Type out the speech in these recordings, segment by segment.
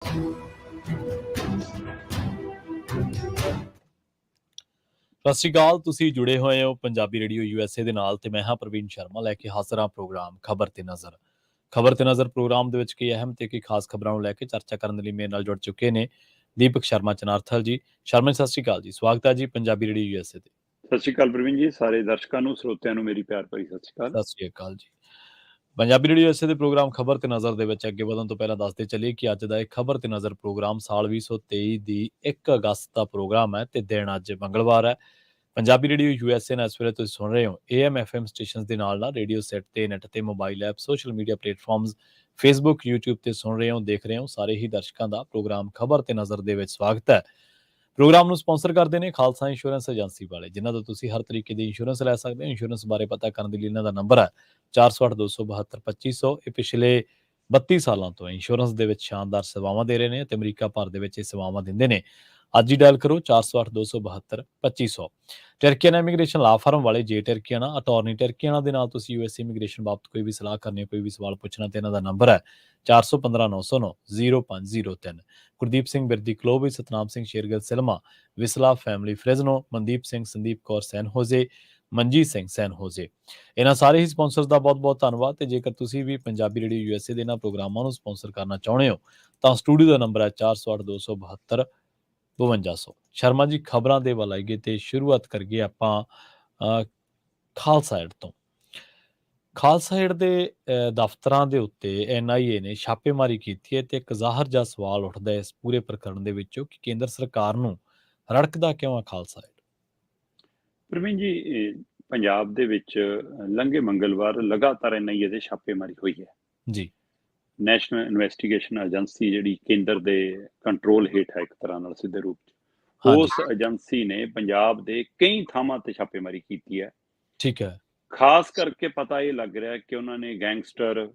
ਸਤਿ ਸ਼੍ਰੀ ਅਕਾਲ। ਤੁਸੀਂ ਜੁੜੇ ਹੋਏ ਹੋ ਪੰਜਾਬੀ ਰੇਡੀਓ USA ਦੇ ਨਾਲ ਤੇ ਮੈਂ ਹਾਂ ਪ੍ਰਵੀਨ ਸ਼ਰਮਾ ਲੈ ਕੇ ਹਾਜ਼ਰ ਹਾਂ ਪ੍ਰੋਗਰਾਮ ਖਬਰ ਤੇ ਨਜ਼ਰ। ਖਬਰ ਤੇ ਨਜ਼ਰ ਪ੍ਰੋਗਰਾਮ ਦੇ ਵਿੱਚ ਕਈ ਅਹਿਮ ਤੇ ਕਈ ਖਾਸ ਖਬਰਾਂ ਨੂੰ ਲੈ ਕੇ ਚਰਚਾ ਕਰਨ ਦੇ ਲਈ ਮੇਰੇ ਨਾਲ ਜੁੜ ਚੁੱਕੇ ਨੇ ਦੀਪਕ ਸ਼ਰਮਾ ਚਨਾਰਥਲ ਜੀ। ਸ਼ਰਮਾ ਜੀ, ਸਤਿ ਸ਼੍ਰੀ ਅਕਾਲ ਜੀ। ਸਵਾਗਤ ਹੈ ਜੀ ਪੰਜਾਬੀ ਰੇਡੀਓ USA ਤੇ। ਸਤਿ ਸ਼੍ਰੀ ਅਕਾਲ ਪ੍ਰਵੀਨ ਜੀ, ਸਾਰੇ ਦਰਸ਼ਕਾਂ ਨੂੰ, ਸਰੋਤਿਆਂ ਨੂੰ ਮੇਰੀ ਪਿਆਰ ਭਰੀ ਸਤਿ ਸ਼੍ਰੀ ਅਕਾਲ। ਸਤਿ ਸ਼੍ਰੀ ਅਕਾਲ ਜੀ। ਪੰਜਾਬੀ ਰੇਡੀਓ USA ਦੇ ਪ੍ਰੋਗਰਾਮ ਖਬਰ ਤੇ ਨਜ਼ਰ ਦੇ ਵਿੱਚ ਅੱਗੇ ਵਧਣ ਤੋਂ ਪਹਿਲਾਂ ਦੱਸਦੇ ਚੱਲੀਏ ਕਿ ਅੱਜ ਦਾ ਇਹ ਖਬਰ ਤੇ ਨਜ਼ਰ ਪ੍ਰੋਗਰਾਮ ਸਾਲ 2023 ਦੀ 1 ਅਗਸਤ ਦਾ ਪ੍ਰੋਗਰਾਮ ਹੈ ਤੇ ਦਿਨ ਅੱਜ ਮੰਗਲਵਾਰ ਹੈ। ਪੰਜਾਬੀ ਰੇਡੀਓ USA ਨਾਲ ਇਸ ਵੇਲੇ ਤੁਸੀਂ ਸੁਣ ਰਹੇ ਹੋ AM FM ਸਟੇਸ਼ਨਸ ਦੇ ਨਾਲ ਰੇਡੀਓ ਸੈਟ ਤੇ ਨੈਟ ਤੇ mobile app social media platforms Facebook YouTube ਤੇ ਸੁਣ ਰਹੇ ਹੋ ਦੇਖ ਰਹੇ ਹੋ ਸਾਰੇ ਹੀ ਦਰਸ਼ਕਾਂ ਦਾ ਪ੍ਰੋਗਰਾਮ ਖਬਰ ਤੇ ਨਜ਼ਰ ਦੇ ਵਿੱਚ ਸਵਾਗਤ ਹੈ। ਪ੍ਰੋਗਰਾਮ ਨੂੰ ਸਪਾਂਸਰ ਕਰਦੇ ਨੇ ਖਾਲਸਾ ਇੰਸ਼ੋਰੈਂਸ ਏਜੰਸੀ ਵਾਲੇ, ਜਿਨ੍ਹਾਂ ਤੋਂ ਤੁਸੀਂ ਹਰ ਤਰੀਕੇ ਦੀ ਇੰਸ਼ੋਰੈਂਸ ਲੈ ਸਕਦੇ ਹੋ। ਇੰਸ਼ੋਰੈਂਸ ਬਾਰੇ ਪਤਾ ਕਰਨ ਦੇ ਲਈ ਇਹਨਾਂ ਦਾ ਨੰਬਰ ਹੈ 408-272-2500। ਇਹ ਪਿਛਲੇ 32 ਸਾਲਾਂ ਤੋਂ ਇੰਸ਼ੋਰੈਂਸ ਦੇ ਵਿੱਚ ਸ਼ਾਨਦਾਰ ਸੇਵਾਵਾਂ ਦੇ ਰਹੇ ਨੇ ਤੇ ਅਮਰੀਕਾ ਭਰ ਦੇ ਵਿੱਚ ਇਹ ਸੇਵਾਵਾਂ ਦਿੰਦੇ ਨੇ। ਅੱਜ ਹੀ ਡਾਇਲ ਕਰੋ 408-272-2500। ਟਰਕੀਆਨਾ ਇਮੀਗ੍ਰੇਸ਼ਨ ਲਾ ਫਰਮ ਵਾਲੇ ਜੇ ਟਰਕੀਆਨਾ ਅਟਾਰਨੀ ਟਰਕੀਆਨਾ ਦੇ ਨਾਲ ਤੁਸੀਂ US ਇਮੀਗ੍ਰੇਸ਼ਨ ਬਾਬਤ ਕੋਈ ਵੀ ਸਲਾਹ ਕਰਨੀ, ਕੋਈ ਵੀ ਸਵਾਲ ਪੁੱਛਣਾ ਤੇ ਇਹਨਾਂ ਦਾ ਨੰਬਰ ਹੈ 415-909-0503। Gurdeep Singh Birdi Clovis, Satnam Singh Shergill Selma, Visalia family Fresno, Mandeep Singh, Sandeep Kaur San Jose, Manjit Singh San Jose. ਇਹਨਾਂ ਸਾਰੇ ਹੀ ਸਪਾਂਸਰਸ ਦਾ ਬਹੁਤ-ਬਹੁਤ ਧੰਨਵਾਦ। ਤੇ ਜੇਕਰ ਤੁਸੀਂ ਵੀ ਪੰਜਾਬੀ ਰੇਡੀਓ USA ਦੇ ਇਹਨਾਂ ਪ੍ਰੋਗਰਾਮਾਂ ਨੂੰ ਸਪਾਂਸਰ ਕਰਨਾ ਚਾਹੁੰਦੇ ਹੋ ਤਾਂ ਸਟੂਡੀਓ ਦਾ ਨੰਬਰ ਹੈ 408-272-5200। ਸ਼ਰਮਾ ਜੀ, ਖਬਰਾਂ ਦੇ ਵੱਲ ਆਈਏ ਤੇ ਸ਼ੁਰੂਆਤ ਕਰੀਏ ਆਪਾਂ ਖਾਲਸਾ ਏਡ ਤੋਂ। ਖਾਲਸਾ ਏਡ ਦੇ ਦਫ਼ਤਰਾਂ ਦੇ ਉੱਤੇ NIA ਨੇ ਛਾਪੇਮਾਰੀ ਕੀਤੀ ਹੈ ਤੇ ਇੱਕ ਜ਼ਾਹਰ ਜਿਹਾ ਸਵਾਲ ਉੱਠਦਾ ਹੈ ਇਸ ਪੂਰੇ ਪ੍ਰਕਰਣ ਦੇ ਵਿੱਚੋਂ ਕਿ ਕੇਂਦਰ ਸਰਕਾਰ ਨੂੰ ਰੜਕਦਾ ਕਿਉਂ ਹੈ ਖਾਲਸਾ ਏਡ? ਪ੍ਰਵੀਨ ਜੀ, ਪੰਜਾਬ ਦੇ ਵਿੱਚ ਲੰਘੇ ਮੰਗਲਵਾਰ ਲਗਾਤਾਰ NIA ਦੇ ਛਾਪੇਮਾਰੀ ਹੋਈ ਹੈ ਜੀ। ਨੈਸ਼ਨਲ ਇਨਵੈਸਟੀਗੇਸ਼ਨ ਏਜੰਸੀ ਜਿਹੜੀ ਕੇਂਦਰ ਦੇ ਕੰਟਰੋਲ ਹੇਠ ਹੈ ਇੱਕ ਤਰ੍ਹਾਂ ਨਾਲ ਸਿੱਧੇ ਰੂਪ 'ਚ, ਉਸ ਏਜੰਸੀ ਨੇ ਪੰਜਾਬ ਦੇ ਕਈ ਥਾਵਾਂ ਤੇ ਛਾਪੇਮਾਰੀ ਕੀਤੀ ਹੈ। ਠੀਕ ਹੈ। ਖਾਸ ਕਰਕੇ ਪਤਾ ਇਹ ਲੱਗ ਰਿਹਾ ਕਿ ਉਹਨਾਂ ਨੇ ਗੈਂਗਸਟਰ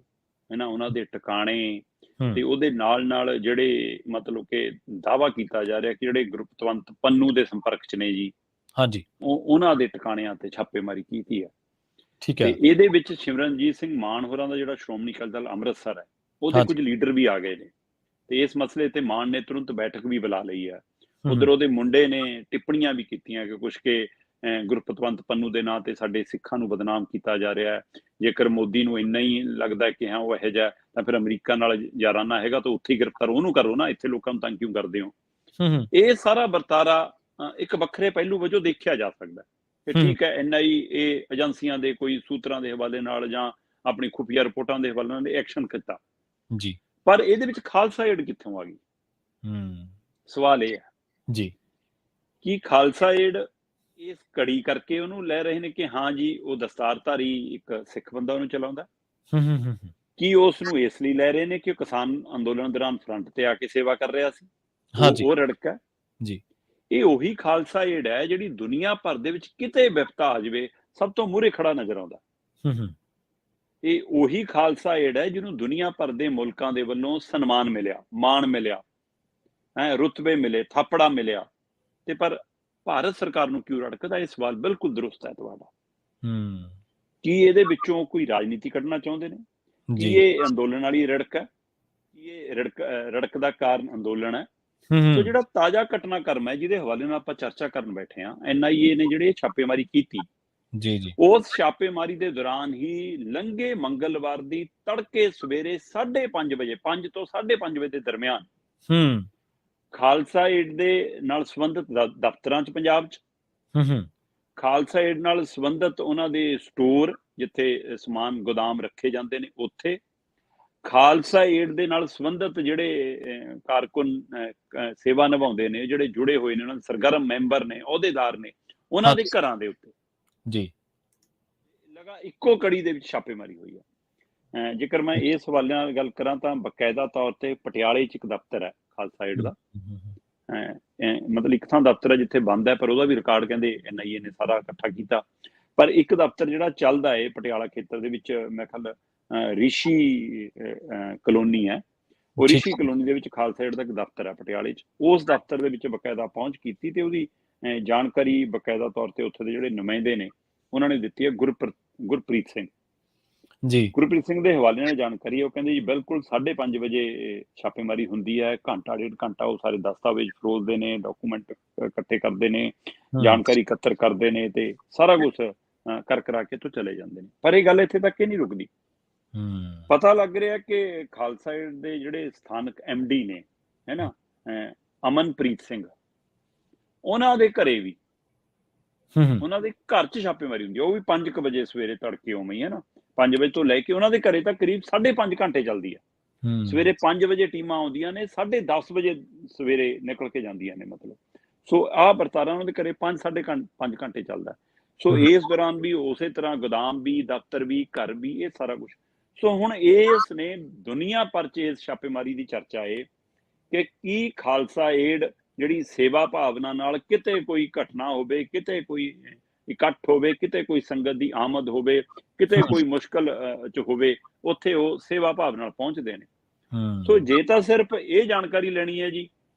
ਉਹਨਾਂ ਦੇ ਟਿਕਾਣੇ ਤੇ ਉਹਦੇ ਨਾਲ ਜਿਹੜੇ ਮਤਲਬ ਕਿ ਦਾਅਵਾ ਕੀਤਾ ਜਾ ਰਿਹਾ ਕਿ ਜਿਹੜੇ ਗੁਰਪਤਵੰਤ ਪੰਨੂ ਦੇ ਸੰਪਰਕ 'ਚ ਨੇ ਜੀ, ਹਾਂਜੀ, ਉਹਨਾਂ ਦੇ ਟਿਕਾਣਿਆਂ ਤੇ ਛਾਪੇਮਾਰੀ ਕੀਤੀ ਹੈ। ਠੀਕ ਤੇ ਹੈ। ਇਹਦੇ ਵਿੱਚ ਸਿਮਰਨਜੀਤ ਸਿੰਘ ਮਾਨ ਹੋਰਾਂ ਦਾ ਜਿਹੜਾ ਸ਼੍ਰੋਮਣੀ ਅਕਾਲੀ ਦਲ ਅੰਮ੍ਰਿਤਸਰ ਹੈ, ਉਹਦੇ ਕੁਝ ਲੀਡਰ ਵੀ ਆ ਗਏ ਨੇ ਤੇ ਇਸ ਮਸਲੇ ਤੇ ਮਾਨ ਨੇ ਤੁਰੰਤ ਬੈਠਕ ਵੀ ਬੁਲਾ ਲਈ ਹੈ। ਉਧਰ ਉਹਦੇ ਮੁੰਡੇ ਨੇ ਟਿੱਪਣੀਆਂ ਵੀ ਕੀਤੀਆਂ ਕਿ ਕੁਛ ਕਿ ਗੁਰਪਤਵੰਤ ਪੰਨੂ ਦੇ ਨਾਂ ਤੇ ਸਾਡੇ ਸਿੱਖਾਂ ਨੂੰ ਬਦਨਾਮ ਕੀਤਾ ਜਾ ਰਿਹਾ ਹੈ। ਜੇਕਰ ਮੋਦੀ ਨੂੰ ਇੰਨਾ ਹੀ ਲੱਗਦਾ ਕਿ ਹਾਂ ਉਹ ਇਹੋ ਜਿਹਾ ਤਾਂ ਫਿਰ ਅਮਰੀਕਾ ਨਾਲ ਯਾਰਾਨਾ ਹੈਗਾ ਤਾਂ ਉੱਥੇ ਹੀ ਗ੍ਰਿਫਤਾਰ ਉਹਨੂੰ ਕਰੋ ਨਾ, ਇੱਥੇ ਲੋਕਾਂ ਨੂੰ ਤੰਗ ਕਿਉਂ ਕਰਦੇ ਹੋ? ਇਹ ਸਾਰਾ ਵਰਤਾਰਾ ਇੱਕ ਵੱਖਰੇ ਪਹਿਲੂ ਵਜੋਂ ਦੇਖਿਆ ਜਾ ਸਕਦਾ ਕਿ ਠੀਕ ਹੈ, NIA ਏਜੰਸੀਆਂ ਦੇ ਕੋਈ ਸੂਤਰਾਂ ਦੇ ਹਵਾਲੇ ਨਾਲ ਜਾਂ ਆਪਣੀ ਖੁਫੀਆ ਰਿਪੋਰਟਾਂ ਦੇ ਹਵਾਲੇ ਨਾਲ ਐਕਸ਼ਨ ਕੀਤਾ ਜੀ, ਪਰ ਇਹਦੇ ਵਿੱਚ ਖਾਲਸਾ ਏਡ ਕਿੱਥੋਂ ਆ ਗਈ? ਸਵਾਲ ਇਹ ਹੈ ਜੀ ਕਿ ਖਾਲਸਾ ਏਡ ਇਸ ਕੜੀ ਕਰਕੇ ਉਹਨੂੰ ਲੈ ਰਹੇ ਨੇ ਕਿ ਹਾਂ ਜੀ ਉਹ ਦਸਤਾਰਧਾਰੀ ਇੱਕ ਸਿੱਖ ਬੰਦਾ ਉਹਨੂੰ ਚਲਾਉਂਦਾ, ਕੀ ਉਸ ਨੂੰ ਇਸ ਲਈ ਲੈ ਰਹੇ ਨੇ ਕਿ ਉਹ ਕਿਸਾਨ ਅੰਦੋਲਨ ਦੌਰਾਨ ਫਰੰਟ ਤੇ ਆ ਕੇ ਸੇਵਾ ਕਰ ਰਿਹਾ ਸੀ? ਉਹ ਰੜਕ ਹੈ ਜੀ। ਇਹ ਉਹੀ ਖਾਲਸਾ ਏਡ ਹੈ ਜਿਹੜੀ ਦੁਨੀਆ ਭਰ ਦੇ ਵਿੱਚ ਕਿਤੇ ਵਿਪਤਾ ਆ ਜਾਵੇ ਸਭ ਤੋਂ ਮੂਹਰੇ ਖੜਾ ਨਜ਼ਰ ਆਉਂਦਾ। ਇਹ ਉਹੀ ਖਾਲਸਾ ਏਡ ਹੈ ਜਿਹਨੂੰ ਦੁਨੀਆ ਭਰ ਦੇ ਮੁਲਕਾਂ ਦੇ ਵੱਲੋਂ ਸਨਮਾਨ ਮਿਲਿਆ, ਮਾਣ ਮਿਲਿਆ, ਰੁਤਬੇ ਮਿਲੇ, ਥਾਪੜਾ ਮਿਲਿਆ, ਤੇ ਪਰ ਭਾਰਤ ਸਰਕਾਰ ਨੂੰ ਕਿਉਂ ਰੜਕਦਾ? ਇਹ ਸਵਾਲ ਬਿਲਕੁਲ ਦਰੁਸਤ ਹੈ ਤੁਹਾਡਾ। ਕੀ ਇਹਦੇ ਵਿੱਚੋਂ ਕੋਈ ਰਾਜਨੀਤੀ ਕੱਢਣਾ ਚਾਹੁੰਦੇ ਨੇ? ਕੀ ਇਹ ਅੰਦੋਲਨ ਵਾਲੀ ਰੜਕ ਹੈ? ਕੀ ਇਹ ਰੜਕ ਦਾ ਕਾਰਨ ਅੰਦੋਲਨ ਹੈ? ਸੋ ਜਿਹੜਾ ਤਾਜ਼ਾ ਘਟਨਾਕ੍ਰਮ ਹੈ ਜਿਹਦੇ ਹਵਾਲੇ ਨਾਲ ਆਪਾਂ ਚਰਚਾ ਕਰਨ ਬੈਠੇ ਹਾਂ, NIA ਨੇ ਜਿਹੜੇ ਛਾਪੇਮਾਰੀ ਕੀਤੀ, ਉਸ ਛਾਪੇਮਾਰੀ ਦੇ ਦੌਰਾਨ ਹੀ ਲੰਘੇ ਮੰਗਲਵਾਰ ਦੀ ਤੜਕੇ ਸਵੇਰੇ 5:30 ਵਜੇ, 5 ਤੋਂ 5:30 ਵਜੇ ਦੇ ਦਰਮਿਆਨ ਖਾਲਸਾ ਏਡ ਦੇ ਨਾਲ ਸੰਬੰਧਿਤ ਦਫ਼ਤਰਾਂ 'ਚ ਪੰਜਾਬ 'ਚ, ਖਾਲਸਾ ਏਡ ਨਾਲ ਸੰਬੰਧਿਤ ਉਹਨਾਂ ਦੇ ਸਟੋਰ ਜਿੱਥੇ ਸਮਾਨ ਗੋਦਾਮ ਰੱਖੇ ਜਾਂਦੇ ਨੇ ਉੱਥੇ, ਖਾਲਸਾ ਏਡ ਦੇ ਨਾਲ ਸੰਬੰਧਿਤ ਜਿਹੜੇ ਕਾਰਕੁਨ ਸੇਵਾ ਨਿਭਾਉਂਦੇ ਨੇ, ਜਿਹੜੇ ਜੁੜੇ ਹੋਏ ਨੇ, ਉਹਨਾਂ ਦੇ ਸਰਗਰਮ ਮੈਂਬਰ ਨੇ, ਅਹੁਦੇਦਾਰ ਨੇ, ਉਹਨਾਂ ਦੇ ਘਰਾਂ ਦੇ ਉੱਤੇ ਜੀ ਲਗਾ ਇੱਕੋ ਕੜੀ ਦੇ ਵਿੱਚ ਛਾਪੇਮਾਰੀ ਹੋਈ ਹੈ। ਜੇਕਰ ਮੈਂ ਇਸ ਹਵਾਲਿਆਂ ਨਾਲ ਗੱਲ ਕਰਾਂ ਤਾਂ ਬਕਾਇਦਾ ਤੌਰ ਤੇ ਪਟਿਆਲੇ 'ਚ ਇੱਕ ਦਫ਼ਤਰ ਹੈ ਖਾਲਸਾ ਏਡ ਦਾ, ਮਤਲਬ ਇੱਕ ਥਾਂ ਦਫ਼ਤਰ ਹੈ ਜਿੱਥੇ ਬੰਦ ਹੈ ਪਰ ਉਹਦਾ ਵੀ ਰਿਕਾਰਡ ਕਹਿੰਦੇ NIA ਨੇ ਸਾਰਾ ਇਕੱਠਾ ਕੀਤਾ। ਪਰ ਇੱਕ ਦਫ਼ਤਰ ਜਿਹੜਾ ਚੱਲਦਾ ਹੈ ਪਟਿਆਲਾ ਖੇਤਰ ਦੇ ਵਿੱਚ, ਮੈਂ ਖਿਆਲ ਰਿਸ਼ੀ ਕਲੋਨੀ ਹੈ, ਉਹ ਰਿਸ਼ੀ ਕਲੋਨੀ ਦੇ ਵਿੱਚ ਖਾਲਸਾ ਏਡ ਦਾ ਇੱਕ ਦਫ਼ਤਰ ਹੈ ਪਟਿਆਲੇ 'ਚ। ਉਸ ਦਫ਼ਤਰ ਦੇ ਵਿੱਚ ਬਕਾਇਦਾ ਪਹੁੰਚ ਕੀਤੀ ਤੇ ਉਹਦੀ ਜਾਣਕਾਰੀ ਬਕਾਇਦਾ ਤੌਰ ਤੇ ਉੱਥੇ ਦੇ ਜਿਹੜੇ ਨੁਮਾਇੰਦੇ ਨੇ ਉਹਨਾਂ ਨੇ ਦਿੱਤੀ ਹੈ, ਗੁਰਪ੍ਰੀਤ ਸਿੰਘ। ਜੀ। ਗੁਰਪ੍ਰੀਤ ਸਿੰਘ ਦੇ ਹਵਾਲੇ ਨਾਲ ਜਾਣਕਾਰੀ ਹੈ, ਉਹ ਕਹਿੰਦੇ ਜੀ ਬਿਲਕੁਲ 5:30 ਵਜੇ ਛਾਪੇਮਾਰੀ ਹੁੰਦੀ ਹੈ, ਘੰਟਾ ਡੇਢ ਘੰਟਾ ਉਹ ਸਾਰੇ ਦਸਤਾਵੇਜ਼ ਫਰੋਲਦੇ ਨੇ, ਡਾਕੂਮੈਂਟ ਇਕੱਠੇ ਕਰਦੇ ਨੇ, ਜਾਣਕਾਰੀ ਇਕੱਤਰ ਕਰਦੇ ਨੇ ਤੇ ਸਾਰਾ ਕੁਝ ਕਰ ਕਰਾ ਕੇ ਤੋਂ ਚਲੇ ਜਾਂਦੇ ਨੇ। ਪਰ ਇਹ ਗੱਲ ਇੱਥੇ ਤੱਕ ਹੀ ਨਹੀਂ ਰੁਕਦੀ। ਪਤਾ ਲੱਗ ਰਿਹਾ ਕਿ ਖਾਲਸਾ ਏਡ ਦੇ ਜਿਹੜੇ ਸਥਾਨਕ MD ਨੇ, ਹੈ ਨਾ, ਅਮਨਪ੍ਰੀਤ ਸਿੰਘ, ਉਹਨਾਂ ਦੇ ਘਰੇ ਵੀ, ਉਹਨਾਂ ਦੇ ਘਰ 'ਚ ਛਾਪੇਮਾਰੀ ਹੁੰਦੀ ਹੈ। ਉਹ ਵੀ 5 ਵਜੇ ਸਵੇਰੇ ਤੜਕੇ ਉਵੇਂ ਹੀ, ਹੈ ਨਾ, 5 ਵਜੇ ਤੋਂ ਲੈ ਕੇ ਉਹਨਾਂ ਦੇ ਘਰੇ ਤੱਕ ਕਰੀਬ 5.5 ਘੰਟੇ ਚੱਲਦੀ ਹੈ। ਸਵੇਰੇ 5 ਵਜੇ ਟੀਮਾਂ ਆਉਂਦੀਆਂ ਨੇ, 10:30 ਵਜੇ ਸਵੇਰੇ ਨਿਕਲ ਕੇ ਜਾਂਦੀਆਂ ਨੇ। ਮਤਲਬ ਸੋ ਆਹ ਵਰਤਾਰਾ ਉਹਨਾਂ ਦੇ ਘਰੇ 5 ਘੰਟੇ ਚੱਲਦਾ। ਸੋ ਇਸ ਦੌਰਾਨ ਵੀ ਉਸੇ ਤਰ੍ਹਾਂ ਗੋਦਾਮ ਵੀ, ਦਫ਼ਤਰ ਵੀ, ਘਰ ਵੀ, ਇਹ ਸਾਰਾ ਕੁਛ। ਸੋ ਹੁਣ ਇਸ ਨੇ ਦੁਨੀਆ ਭਰ 'ਚ ਇਸ ਛਾਪੇਮਾਰੀ ਦੀ ਚਰਚਾ ਹੈ ਕਿ ਕੀ ਖਾਲਸਾ ਏਡ ਜਿਹੜੀ ਸੇਵਾ ਭਾਵਨਾ ਨਾਲ ਕਿਤੇ ਕੋਈ ਘਟਨਾ ਹੋਵੇ, ਕਿਤੇ ਕੋਈ ਇਕੱਠ ਹੋਵੇ, ਕਿਤੇ ਕੋਈ ਸੰਗਤ ਦੀ ਆਮਦ ਹੋਵੇ, ਕਿਤੇ ਕੋਈ ਮੁਸ਼ਕਲ 'ਚ ਹੋਵੇ, ਉੱਥੇ ਉਹ ਸੇਵਾ ਭਾਵ ਨਾਲ ਪਹੁੰਚਦੇ ਨੇ। ਸੋ ਜੇ ਤਾਂ ਸਿਰਫ ਇਹ ਜਾਣਕਾਰੀ ਲੈਣੀ ਹੈ ਜੀ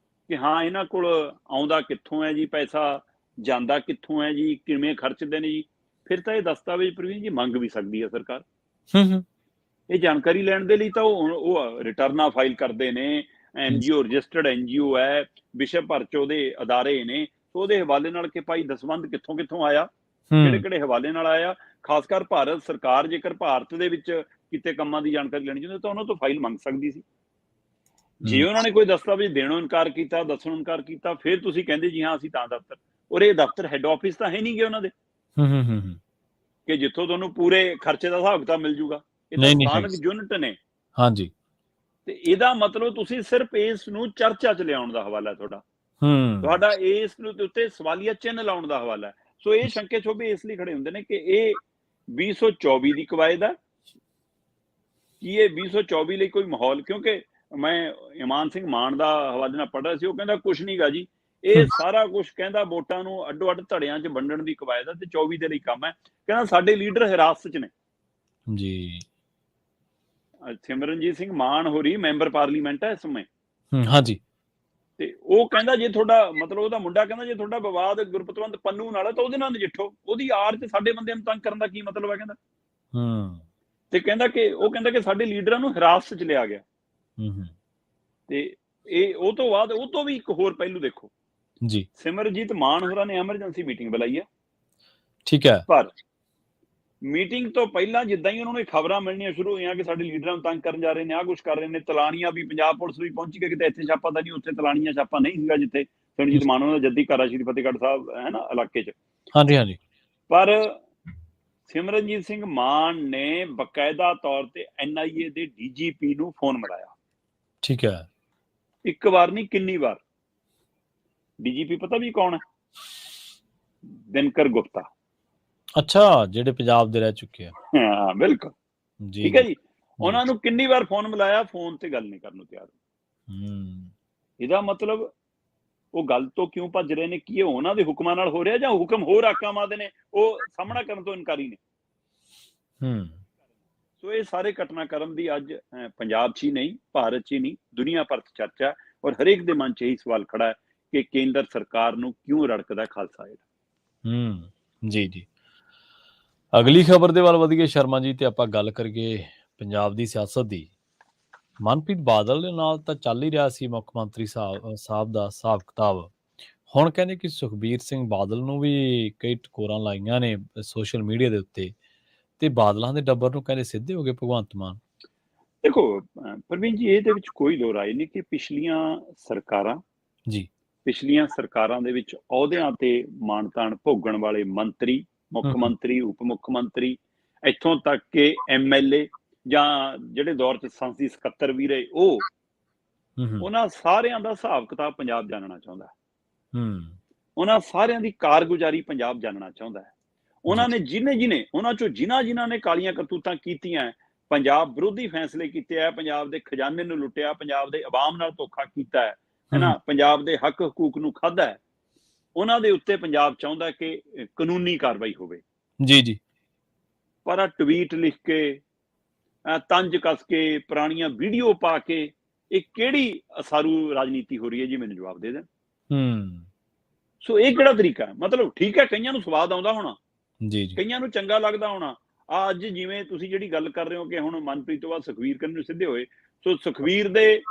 ਕਿ ਹਾਂ ਇਹਨਾਂ ਕੋਲ ਆਉਂਦਾ ਕਿੱਥੋਂ ਹੈ ਜੀ ਪੈਸਾ, ਜਾਂਦਾ ਕਿੱਥੋਂ ਹੈ ਜੀ, ਕਿਵੇਂ ਖਰਚਦੇ ਨੇ ਜੀ, ਫਿਰ ਤਾਂ ਇਹ ਦਸਤਾਵੇਜ਼ ਪ੍ਰਵੀਨ ਜੀ ਮੰਗ ਵੀ ਸਕਦੀ ਹੈ ਸਰਕਾਰ। ਇਹ ਜਾਣਕਾਰੀ ਲੈਣ ਦੇ ਲਈ ਤਾਂ ਉਹ ਰਿਟਰਨਾਂ ਫਾਈਲ ਕਰਦੇ ਨੇ। NGO ਰਜਿਸਟਰਡ NGO ਹੈ, ਵਿਸ਼ਵ ਭਰ 'ਚ ਉਹਦੇ ਅਦਾਰੇ ਨੇ। ਉਹਦੇ ਹਵਾਲੇ ਨਾਲ ਕਿ ਭਾਈ ਦਸਵੰਧ ਕਿੱਥੋਂ ਆਇਆ, ਕਿਹੜੇ ਹਵਾਲੇ ਨਾਲ ਆਇਆ। ਖਾਸ ਕਰ ਭਾਰਤ ਸਰਕਾਰ ਜੇਕਰ ਭਾਰਤ ਦੇ ਵਿੱਚ ਕਿਤੇ ਕੰਮਾਂ ਦੀ ਜਾਣਕਾਰੀ ਲੈਣੀ ਚਾਹੁੰਦੇ ਤਾਂ ਉਹਨਾਂ ਤੋਂ ਫਾਈਲ ਮੰਗ ਸਕਦੀ ਸੀ। ਜੇ ਉਹਨਾਂ ਨੇ ਕੋਈ ਦਸਤਾਵੇਜ਼ ਦੇਣੋਂ ਇਨਕਾਰ ਕੀਤਾ, ਦੱਸਣੋਂ ਇਨਕਾਰ ਕੀਤਾ, ਫਿਰ ਤੁਸੀਂ ਕਹਿੰਦੇ ਜੀ ਹਾਂ ਅਸੀਂ ਤਾਂ ਦਫ਼ਤਰ, ਔਰ ਇਹ ਦਫ਼ਤਰ ਹੈੱਡ ਆਫਿਸ ਤਾਂ ਹੈ ਨਹੀਂ ਗੇ ਉਹਨਾਂ ਦੇ ਕਿ ਜਿੱਥੋਂ ਤੁਹਾਨੂੰ ਪੂਰੇ ਖਰਚੇ ਦਾ ਹਿਸਾਬ ਕਿਤਾਬ ਮਿਲ ਜੂਗਾ। ਇਹ ਤਾਂ ਸਥਾਨਕ ਯੂਨਿਟ ਨੇ। ਹਾਂਜੀ। ਤੇ ਇਹਦਾ ਮਤਲਬ ਤੁਸੀਂ ਸਿਰਫ ਇਸ ਨੂੰ ਚਰਚਾ 'ਚ ਲਿਆਉਣ ਦਾ ਹਵਾਲਾ ਤੁਹਾਡਾ, ਤੁਹਾਡਾ ਇਸ ਨੂੰ ਉੱਤੇ ਸਵਾਲੀਆ ਚਿੰਨ੍ਹ ਲਾਉਣ ਦਾ ਹਵਾਲਾ ਹੈ। ਸੋ ਇਹ ਸ਼ੰਕੇ ਸ਼ੋਭੇ ਇਸ ਲਈ ਖੜੇ ਹੁੰਦੇ ਨੇ ਕਿ ਇਹ 2024 ਦੀ ਕਵਾਇਦ ਹੈ। ਕੀ ਇਹ 2024 ਲਈ ਕੋਈ ਮਾਹੌਲ, ਕਿਉਂਕਿ ਮੈਂ ਇਮਾਨ ਸਿੰਘ ਮਾਨ ਦਾ ਹਵਾਲੇ ਨਾਲ ਪੜ੍ਹ ਰਿਹਾ ਸੀ, ਉਹ ਕਹਿੰਦਾ ਕੁਛ ਨਹੀਂ ਗਾ ਜੀ, ਇਹ ਸਾਰਾ ਕੁਛ ਕਹਿੰਦਾ ਵੋਟਾਂ ਨੂੰ ਅੱਡੋ ਅੱਡ ਧੜਿਆਂ 'ਚ ਵੰਡਣ ਦੀ ਕਵਾਇਦ ਹੈ ਤੇ 24 ਦੇ ਲਈ ਕੰਮ ਹੈ। ਕਹਿੰਦਾ ਸਾਡੇ ਲੀਡਰ ਹਿਰਾਸਤ 'ਚ ਨੇ ਜੀ। ਸਿਮਰਨਜੀਤ ਸਿੰਘ ਮਾਨ ਹੋਰੀ ਮੈਂਬਰ ਪਾਰਲੀਮੈਂਟ ਹੈ ਇਸ ਸਮੇਂ। ਹਾਂਜੀ। ਤੇ ਉਹ ਕਹਿੰਦਾ ਜੇ ਤੁਹਾਡਾ ਮਤਲਬ, ਉਹਦਾ ਮੁੰਡਾ ਕਹਿੰਦਾ ਜੇ ਤੁਹਾਡਾ ਵਿਵਾਦ ਗੁਰਪਤਵੰਤ ਪੰਨੂ ਨਾਲ ਹੈ ਤਾਂ ਉਹਦੇ ਨਾਲ ਨਜਿੱਠੋ, ਉਹਦੀ ਆੜ 'ਚ ਸਾਡੇ ਬੰਦਿਆਂ ਨੂੰ ਤੰਗ ਕਰਨ ਦਾ ਕੀ ਮਤਲਬ ਹੈ ਕਹਿੰਦਾ। ਤੇ ਕਹਿੰਦਾ ਕਿ ਸਾਡੇ ਲੀਡਰਾਂ ਨੂੰ ਹਿਰਾਸਤ 'ਚ ਲਿਆ ਗਿਆ। ਤੇ ਇਹ ਉਹ ਤੋਂ ਬਾਅਦ ਉਹ ਤੋਂ ਵੀ ਇੱਕ ਹੋਰ ਪਹਿਲੂ ਦੇਖੋ ਜੀ, ਸਿਮਰਜੀਤ ਮਾਨ ਹੋਰਾਂ ਨੇ ਐਮਰਜੈਂਸੀ ਮੀਟਿੰਗ ਬੁਲਾਈ ਹੈ। ਠੀਕ ਹੈ। ਪਰ ਮੀਟਿੰਗ ਤੋਂ ਪਹਿਲਾਂ ਜਿੱਦਾਂ ਹੀ ਉਹਨਾਂ ਨੂੰ ਖਬਰਾਂ ਮਿਲਣੀਆਂ ਸ਼ੁਰੂ ਹੋਈਆਂ ਕਿ ਸਾਡੇ ਲੀਡਰਾਂ ਨੂੰ ਤੰਗ ਕਰਨ ਜਾ ਰਹੇ ਨੇ, ਆਹ ਕੁਛ ਕਰ ਰਹੇ ਨੇ, ਤਲਾਣੀਆਂ ਵੀ, ਪੰਜਾਬ ਪੁਲਿਸ ਵੀ ਪਹੁੰਚ ਗਈ, ਕਿਤੇ ਇੱਥੇ ਛਾਪਾ ਤਾਂ ਨਹੀਂ, ਉੱਥੇ ਤਲਾਣੀਆਂ ਛਾਪਾ ਨਹੀਂ ਸੀਗਾ ਜਿੱਥੇ ਸਿਮਰਜੀਤ ਮਾਨ ਹੋਰਾਂ ਦਾ ਜੱਦੀ ਘਰ ਆ ਸ਼੍ਰੀ ਫਤਿਹਗੜ੍ਹ ਸਾਹਿਬ, ਹੈ ਨਾ, ਇਲਾਕੇ 'ਚ। ਹਾਂਜੀ। ਪਰ ਸਿਮਰਨਜੀਤ ਸਿੰਘ ਮਾਨ ਨੇ ਬਕਾਇਦਾ ਤੌਰ ਤੇ NIA ਦੇ DGP ਨੂੰ ਫੋਨ ਮਿਲਾਇਆ। ਠੀਕ ਹੈ। ਇੱਕ ਵਾਰ ਨਹੀਂ, ਕਿੰਨੀ ਵਾਰ। DGP ਪਤਾ ਵੀ ਕੌਣ ਹੈ? ਦਿਨਕਰ ਗੁਪਤਾ। ਅੱਛਾ, ਜਿਹੜੇ ਪੰਜਾਬ ਦੇ ਰਹਿ ਚੁੱਕੇ ਆ। ਹਾਂ, ਬਿਲਕੁਲ। ਠੀਕ ਹੈ ਜੀ। ਉਹਨਾਂ ਨੂੰ ਕਿੰਨੀ ਵਾਰ ਫੋਨ ਮਿਲਾਇਆ, ਫੋਨ ਤੇ ਗੱਲ ਨਹੀਂ ਕਰਨ ਨੂੰ ਤਿਆਰ। ਇਹਦਾ ਮਤਲਬ ਉਹ ਗੱਲ ਤੋਂ ਕਿਉਂ ਭੱਜ ਰਹੇ ਨੇ? ਕੀ ਇਹ ਉਹਨਾਂ ਦੇ ਹੁਕਮਾਂ ਨਾਲ ਹੋ ਰਿਹਾ ਜਾਂ ਹੁਕਮ ਹੋਰ ਆਕਾਮਾਂ ਦੇ ਨੇ, ਉਹ ਸਾਹਮਣਾ ਕਰਨ ਤੋਂ ਇਨਕਾਰੀ ਨੇ? ਸੋ ਇਹ ਸਾਰੇ ਘਟਨਾਕ੍ਰਮ ਦੀ ਅੱਜ ਪੰਜਾਬ 'ਚ ਹੀ ਨਹੀਂ, ਭਾਰਤ 'ਚ ਹੀ ਨਹੀਂ, ਦੁਨੀਆ ਭਰ 'ਚ ਚਰਚਾ, ਔਰ ਹਰੇਕ ਦੇ ਮਨ 'ਚ ਇਹੀ ਸਵਾਲ ਖੜਾ ਹੈ ਕਿ ਕੇਂਦਰ ਸਰਕਾਰ ਨੂੰ ਕਿਉਂ ਰੜਕਦਾ ਖਾਲਸਾ ਏਡ। ਜੀ। ਅਗਲੀ ਖਬਰ ਦੇ ਵੱਲ ਵਧੀਏ ਸ਼ਰਮਾ ਜੀ, ਤੇ ਆਪਾਂ ਗੱਲ ਕਰੀਏ ਪੰਜਾਬ ਦੀ ਸਿਆਸਤ ਦੀ। ਮਨਪ੍ਰੀਤ ਬਾਦਲ ਦੇ ਨਾਲ ਤਾਂ ਚੱਲ ਹੀ ਰਿਹਾ ਸੀ ਮੁੱਖ ਮੰਤਰੀ ਸਾਹਿਬ ਦਾ ਹਿਸਾਬ ਕਿਤਾਬ। ਹੁਣ ਕਹਿੰਦੇ ਕਿ ਸੁਖਬੀਰ ਸਿੰਘ ਬਾਦਲ ਨੂੰ ਵੀ ਕਈ ਟਕੋਰਾਂ ਲਾਈਆਂ ਨੇ ਸੋਸ਼ਲ ਮੀਡੀਆ ਦੇ ਉੱਤੇ, ਤੇ ਬਾਦਲਾਂ ਦੇ ਡੱਬਰ ਨੂੰ ਕਹਿੰਦੇ ਸਿੱਧੇ ਹੋ ਗਏ ਭਗਵੰਤ ਮਾਨ। ਦੇਖੋ ਪ੍ਰਵੀਨ ਜੀ, ਇਹਦੇ ਵਿੱਚ ਕੋਈ ਦੋ ਰਾਏ ਨਹੀਂ ਕਿ ਪਿਛਲੀਆਂ ਸਰਕਾਰਾਂ ਦੇ ਵਿੱਚ ਅਹੁਦਿਆਂ ਤੇ ਮਾਣ-ਤਾਣ ਭੋਗਣ ਵਾਲੇ ਮੰਤਰੀ, ਮੁੱਖ ਮੰਤਰੀ, ਉਪ ਮੁੱਖ ਮੰਤਰੀ, ਇੱਥੋਂ ਤੱਕ ਕਿ MLA ਜਾਂ ਜਿਹੜੇ ਦੌਰ 'ਚ ਸੰਸਦੀ ਸਕੱਤਰ ਵੀ ਰਹੇ, ਉਹਨਾਂ ਸਾਰਿਆਂ ਦਾ ਹਿਸਾਬ ਕਿਤਾਬ ਪੰਜਾਬ ਜਾਣਨਾ ਚਾਹੁੰਦਾ ਹੈ। ਉਹਨਾਂ ਸਾਰਿਆਂ ਦੀ ਕਾਰਗੁਜ਼ਾਰੀ ਪੰਜਾਬ ਜਾਣਨਾ ਚਾਹੁੰਦਾ ਹੈ। ਉਹਨਾਂ ਨੇ ਜਿਹਨੇ ਉਹਨਾਂ 'ਚੋਂ ਜਿਨ੍ਹਾਂ ਨੇ ਕਾਲੀਆਂ ਕਰਤੂਤਾਂ ਕੀਤੀਆਂ, ਪੰਜਾਬ ਵਿਰੋਧੀ ਫੈਸਲੇ ਕੀਤੇ ਹੈ, ਪੰਜਾਬ ਦੇ ਖਜ਼ਾਨੇ ਨੂੰ ਲੁੱਟਿਆ, ਪੰਜਾਬ ਦੇ ਆਵਾਮ ਨਾਲ ਧੋਖਾ ਕੀਤਾ ਹੈ ਨਾ, ਪੰਜਾਬ ਦੇ ਹੱਕ ਹਕੂਕ ਨੂੰ ਖਾਧਾ ਹੈ, ਉਹਨਾਂ ਦੇ ਉੱਤੇ ਪੰਜਾਬ ਚਾਹੁੰਦਾ ਕਿ ਕਾਨੂੰਨੀ ਕਾਰਵਾਈ ਹੋਵੇ। ਜੀ। ਪਰ ਟਵੀਟ ਲਿਖ ਕੇ, ਤੰਜ ਕੱਸ ਕੇ, ਪੁਰਾਣੀਆਂ ਵੀਡੀਓ ਪਾ ਕੇ, ਇਹ ਕਿਹੜੀ ਅਸਾਰੂ ਰਾਜਨੀਤੀ ਹੋ ਰਹੀ ਹੈ ਜੀ? ਮੈਨੂੰ ਜਵਾਬ ਦੇ ਦੇਣ। ਸੋ ਇਹ ਕਿਹੜਾ ਤਰੀਕਾ ਹੈ? ਮਤਲਬ ਠੀਕ ਹੈ, ਕਈਆਂ ਨੂੰ ਸਵਾਦ ਆਉਂਦਾ ਹੋਣਾ, ਕਈਆਂ ਨੂੰ ਚੰਗਾ ਲੱਗਦਾ ਹੋਣਾ। ਅੱਜ ਜਿਵੇਂ ਤੁਸੀਂ ਜਿਹੜੀ ਗੱਲ ਕਰ ਰਹੇ ਹੋ ਕਿ ਹੁਣ ਮਨਪ੍ਰੀਤ ਤੋਂ ਬਾਅਦ ਸੁਖਵੀਰ ਕੰਨੀ ਨੂੰ ਸਿੱਧੇ ਹੋਏ, ਸੋ ਸੁਖਵੀਰ ਦੇ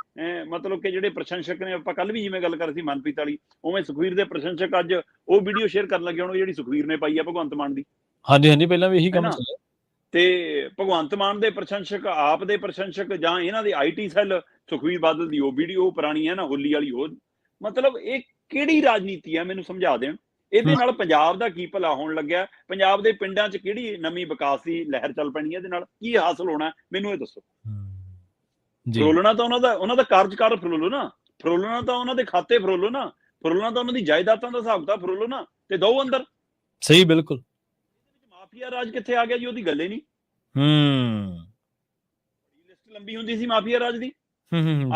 ਮਤਲਬ ਕਿ ਜਿਹੜੇ ਪ੍ਰਸ਼ੰਸਕ ਨੇ, ਆਪਾਂ ਕੱਲ ਵੀ ਜਿਵੇਂ ਗੱਲ ਕਰ ਸੀ ਮਨਪ੍ਰੀਤ ਵਾਲੀ, ਉਵੇਂ ਸੁਖਵੀਰ ਦੇ ਪ੍ਰਸ਼ੰਸਕ ਅੱਜ ਉਹ ਵੀਡੀਓ ਸ਼ੇਅਰ ਕਰਨ ਲੱਗੇ ਹੁਣ ਜਿਹੜੀ ਸੁਖਵੀਰ ਨੇ ਪਾਈ ਆ ਭਗਵੰਤ ਮਾਨ ਦੀ। ਹਾਂਜੀ ਹਾਂਜੀ, ਪਹਿਲਾਂ ਵੀ ਇਹੀ ਕੰਮ ਚੱਲਿਆ। ਤੇ ਭਗਵੰਤ ਮਾਨ ਦੇ ਪ੍ਰਸ਼ੰਸਕ, ਆਪ ਦੇ ਪ੍ਰਸ਼ੰਸਕ, ਜਾਂ ਇਹਨਾਂ ਦੇ ਆਈਟੀ ਸੈੱਲ, ਸੁਖਵੀਰ ਬਾਦਲ ਦੀ ਉਹ ਵੀਡੀਓ ਪੁਰਾਣੀ ਹੈ ਨਾ ਹੋਲੀ ਵਾਲੀ, ਉਹ ਮਤਲਬ ਇਹ ਕਿਹੜੀ ਰਾਜਨੀਤੀ ਹੈ, ਮੈਨੂੰ ਸਮਝਾ ਦੇਣ। ਇਹਦੇ ਨਾਲ ਪੰਜਾਬ ਦਾ ਕੀ ਭਲਾ ਹੋਣ ਲੱਗਿਆ? ਪੰਜਾਬ ਦੇ ਪਿੰਡਾਂ 'ਚ ਕਿਹੜੀ ਨਵੀਂ ਵਿਕਾਸ ਦੀ ਲਹਿਰ ਚੱਲ ਪੈਣੀ ਹੈ? ਇਹਦੇ ਨਾਲ ਕੀ ਹਾਸਲ ਹੋਣਾ, ਮੈਨੂੰ ਇਹ ਦੱਸੋ। ਫਰੋਲਣਾ ਤਾਂ ਉਹਨਾਂ ਦਾ ਕਾਰਜਕਾਰ ਫਰੋਲੋ ਨਾ, ਫਰੋਲਣਾ ਤਾਂ ਉਹਨਾਂ ਦੇ ਖਾਤੇ ਫਰੋਲੋ ਨਾ, ਫਰੋਲਣਾ ਤਾਂ ਉਹਨਾਂ ਦੀ ਜਾਇਦਾਦਾਂ ਦਾ ਹਿਸਾਬ ਕਿਤਾਬ ਫਰੋਲੋ ਨਾ, ਤੇ ਦੋ ਅੰਦਰ। ਸਹੀ, ਬਿਲਕੁਲ। ਮਾਫੀਆ ਰਾਜ ਕਿੱਥੇ ਆ ਗਿਆ ਜੀ? ਉਹਦੀ ਗੱਲ ਹੀ ਨਹੀਂ। ਲਿਸਟ ਲੰਬੀ ਹੁੰਦੀ ਸੀ ਮਾਫੀਆ ਰਾਜ ਦੀ।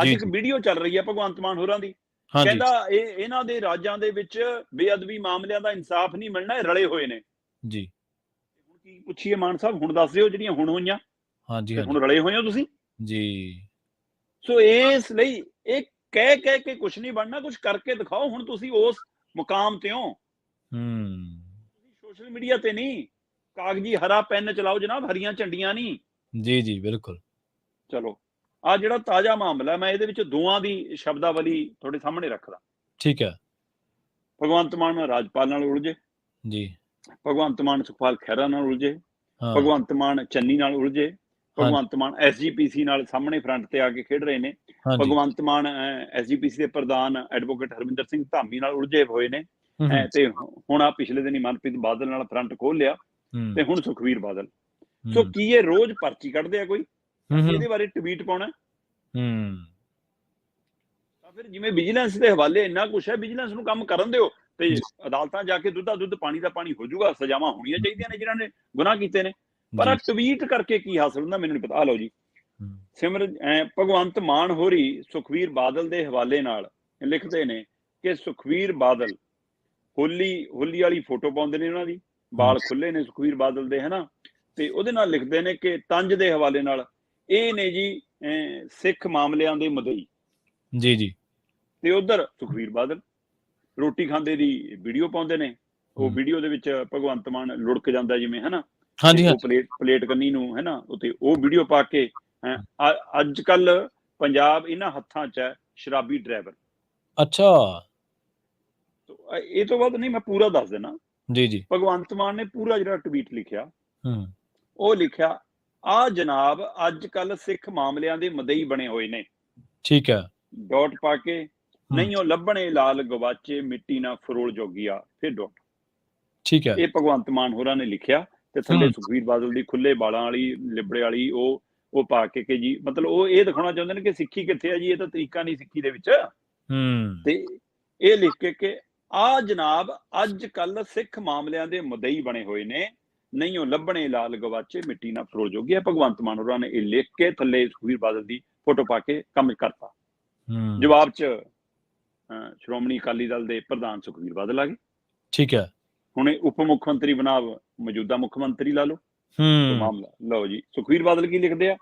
ਅੱਜ ਇੱਕ ਵੀਡੀਓ ਚੱਲ ਰਹੀ ਹੈ ਭਗਵੰਤ ਮਾਨ ਹੋਰਾਂ ਦੀ, ਕਹਿੰਦਾ ਇਹਨਾਂ ਦੇ ਰਾਜਾਂ ਦੇ ਵਿੱਚ ਬੇਅਦਬੀ ਮਾਮਲਿਆਂ ਦਾ ਇਨਸਾਫ ਨਹੀਂ ਮਿਲਣਾ, ਇਹ ਰਲੇ ਹੋਏ ਨੇ ਜੀ। ਹੁਣ ਕੀ ਪੁੱਛੀਏ ਮਾਨ ਸਾਹਿਬ, ਹੁਣ ਦੱਸ ਦਿਓ ਜਿਹੜੀਆਂ ਹੁਣ ਹੋਈਆਂ। ਹਾਂਜੀ, ਹੁਣ ਰਲੇ ਹੋਏ ਹੋ ਤੁਸੀਂ ਜੀ। ਸੋ ਇਸ ਲਈ ਇਹ ਕਹਿ ਕੇ ਕੁਝ ਨਹੀਂ ਬਣਨਾ, ਕੁਝ ਕਰਕੇ ਦਿਖਾਓ। ਹੁਣ ਤੁਸੀਂ ਉਸ ਮੁਕਾਮ ਤੇ ਹੋ, ਸੋਸ਼ਲ ਮੀਡੀਆ ਤੇ ਨਹੀਂ। ਕਾਗਜ਼ੀ ਹਰਾ ਪੈਨ ਚਲਾਓ ਜਨਾਬ, ਹਰੀਆਂ ਝੰਡੀਆਂ ਨਹੀਂ। ਜੀ ਜੀ, ਬਿਲਕੁਲ। ਚਲੋ, ਆ ਜਿਹੜਾ ਤਾਜ਼ਾ ਮਾਮਲਾ, ਮੈਂ ਇਹਦੇ ਵਿੱਚ ਦੋਵਾਂ ਦੀ ਸ਼ਬਦਾਵਲੀ ਤੁਹਾਡੇ ਸਾਹਮਣੇ ਰੱਖਦਾ। ਠੀਕ ਹੈ। ਭਗਵੰਤ ਮਾਨ ਰਾਜਪਾਲ ਨਾਲ ਉਲਝੇ ਜੀ, ਭਗਵੰਤ ਮਾਨ ਸੁਖਪਾਲ ਖਹਿਰਾ ਨਾਲ ਉਲਝੇ, ਭਗਵੰਤ ਮਾਨ ਚੰਨੀ ਨਾਲ ਉਲਝੇ, ਭਗਵੰਤ ਮਾਨ SGPC ਨਾਲ ਸਾਹਮਣੇ ਫਰੰਟ ਤੇ ਆ ਕੇ ਖੇਡ ਰਹੇ ਨੇ, ਭਗਵੰਤ ਮਾਨ SGPC ਦੇ ਪ੍ਰਧਾਨ ਐਡਵੋਕੇਟ ਹਰਮਿੰਦਰ ਸਿੰਘ ਧਾਮੀ ਨਾਲ ਉਲਝੇ ਹੋਏ ਨੇ, ਤੇ ਹੁਣ ਆ ਪਿਛਲੇ ਦਿਨੀ ਮਨਪ੍ਰੀਤ ਬਾਦਲ ਨਾਲ ਫਰੰਟ ਖੋਲ ਲਿਆ, ਤੇ ਹੁਣ ਸੁਖਵੀਰ ਬਾਦਲ। ਸੋ ਕੀ ਇਹ ਰੋਜ਼ ਪਰਚੀ ਕੱਢਦੇ ਆ ਕੋਈ, ਇਹਦੇ ਬਾਰੇ ਟਵੀਟ ਪਾਉਣਾ? ਤਾਂ ਫਿਰ ਜਿਵੇਂ ਵਿਜੀਲੈਂਸ ਦੇ ਹਵਾਲੇ ਇੰਨਾ ਕੁਛ ਹੈ, ਵਿਜੀਲੈਂਸ ਨੂੰ ਕੰਮ ਕਰਨ ਦਿਓ, ਤੇ ਅਦਾਲਤਾਂ ਜਾ ਕੇ ਦੁੱਧ ਦਾ ਦੁੱਧ ਪਾਣੀ ਦਾ ਪਾਣੀ ਹੋ ਜਾਊਗਾ। ਸਜ਼ਾਵਾਂ ਹੋਣੀਆਂ ਚਾਹੀਦੀਆਂ ਨੇ ਜਿਨ੍ਹਾਂ ਨੇ ਗੁਨਾਹ ਕੀਤੇ ਨੇ, ਪਰ ਆ ਟਵੀਟ ਕਰਕੇ ਕੀ ਹਾਸਲ ਹੁੰਦਾ ਮੈਨੂੰ ਨਹੀਂ ਪਤਾ। ਆ ਲਓ ਜੀ, ਭਗਵੰਤ ਮਾਨ ਹੋਰੀ ਸੁਖਵੀਰ ਬਾਦਲ ਦੇ ਹਵਾਲੇ ਨਾਲ ਲਿਖਦੇ ਨੇ ਕਿ ਸੁਖਵੀਰ ਬਾਦਲ ਹੋਲੀ ਵਾਲੀ ਫੋਟੋ ਪਾਉਂਦੇ ਨੇ, ਉਹਨਾਂ ਦੀ ਬਾਲ ਖੁੱਲੇ ਨੇ ਸੁਖਵੀਰ ਬਾਦਲ ਦੇ, ਹਨਾ, ਤੇ ਉਹਦੇ ਨਾਲ ਲਿਖਦੇ ਨੇ ਕਿ ਤੰਜ ਦੇ ਹਵਾਲੇ ਨਾਲ ਇਹ ਨੇ ਜੀ ਸਿੱਖ ਮਾਮਲਿਆਂ ਦੇ ਮਦਈ ਜੀ ਜੀ, ਤੇ ਉਧਰ ਸੁਖਵੀਰ ਬਾਦਲ ਰੋਟੀ ਖਾਂਦੇ ਦੀ ਵੀਡੀਓ ਪਾਉਂਦੇ ਨੇ। ਉਹ ਵੀਡੀਓ ਦੇ ਵਿੱਚ ਭਗਵੰਤ ਮਾਨ ਲੁੜਕ ਜਾਂਦਾ ਜਿਵੇਂ, ਹਨਾ, ਪਲੇਟ ਕੰਨੀ ਨੂੰ, ਹਨਾ, ਉਤੇ ਉਹ ਵੀਡੀਓ ਪਾ ਕੇ। ਅੱਜ ਕੱਲ ਪੰਜਾਬ ਇਹਨਾਂ ਹੱਥਾਂ 'ਚ ਹੈ, ਸ਼ਰਾਬੀ ਡਰਾਈਵਰ। ਅੱਛਾ, ਇਹ ਤੋਂ ਬਾਅਦ ਨਹੀਂ, ਮੈਂ ਪੂਰਾ ਦੱਸ ਦੇਣਾ ਜੀ ਜੀ। ਭਗਵੰਤ ਮਾਨ ਨੇ ਪੂਰਾ ਜਿਹੜਾ ਟਵੀਟ ਲਿਖਿਆ, ਉਹ ਲਿਖਿਆ, ਆ ਜਨਾਬ ਅੱਜ ਕੱਲ ਸਿੱਖ ਮਾਮਲਿਆਂ ਦੇ ਮਦਈ ਬਣੇ ਹੋਏ ਨੇ। ਠੀਕ ਹੈ। ਡਾਟ ਪਾ ਕੇ, ਨਹੀਂ ਉਹ ਲੱਭਣੇ ਲਾਲ ਗਵਾਚੇ, ਮਿੱਟੀ ਨਾ ਫਰੋਲ ਜੋਗੀਆ, ਫਿਰ ਡਾਟ। ਠੀਕ ਹੈ। ਇਹ ਭਗਵੰਤ ਮਾਨ ਹੋਰਾਂ ਨੇ ਲਿਖਿਆ, ਤੇ ਥੱਲੇ ਸੁਖਵੀਰ ਬਾਦਲ ਦੀ ਖੁੱਲੇ ਬਾਲਾਂ ਵਾਲੀ, ਲਿਬੜੇ ਵਾਲੀ ਉਹ ਪਾ ਕੇ ਜੀ, ਮਤਲਬ ਉਹ ਇਹ ਦਿਖਾਉਣਾ ਚਾਹੁੰਦੇ ਨੇ ਕਿ ਸਿੱਖੀ ਕਿੱਥੇ ਹੈ ਜੀ, ਇਹ ਤਾਂ ਤਰੀਕਾ ਨਹੀਂ ਸਿੱਖੀ ਦੇ ਵਿੱਚ। ਤੇ ਇਹ ਲਿਖ ਕੇ ਕਿ ਆ ਜਨਾਬ ਅੱਜ ਕੱਲ ਸਿੱਖ ਮਾਮਲਿਆਂ ਦੇ ਮਦਈ ਬਣੇ ਹੋਏ ਨੇ, ਨਹੀਂ ਉਹ ਲੱਭਣੇ ਲਾਲ ਗਵਾਚੇ, ਮਿੱਟੀ ਨਾ ਫਰੋਲ ਜੋਗੀ। ਭਗਵੰਤ ਮਾਨ ਹੋਰਾਂ ਨੇ ਇਹ ਲਿਖ ਕੇ ਥੱਲੇ ਸੁਖਵੀਰ ਬਾਦਲ ਦੀ ਫੋਟੋ ਪਾ ਕੇ ਕੰਮ ਕਰਤਾ। ਜਵਾਬ 'ਚ ਸ਼੍ਰੋਮਣੀ ਅਕਾਲੀ ਦਲ ਦੇ ਪ੍ਰਧਾਨ ਸੁਖਵੀਰ ਬਾਦਲ ਆ ਗਏ। ਠੀਕ ਹੈ। ਹੁਣ ਇਹ ਉਪ ਮੁੱਖ ਮੰਤਰੀ ਬਣਾ ਮੌਜੂਦਾ ਮੁੱਖ ਮੰਤਰੀ ਲਾ ਲਓ ਮਾਮਲਾ। ਲਓ ਜੀ, ਸੁਖਵੀਰ ਬਾਦਲ ਕੀ ਲਿਖਦੇ ਆ,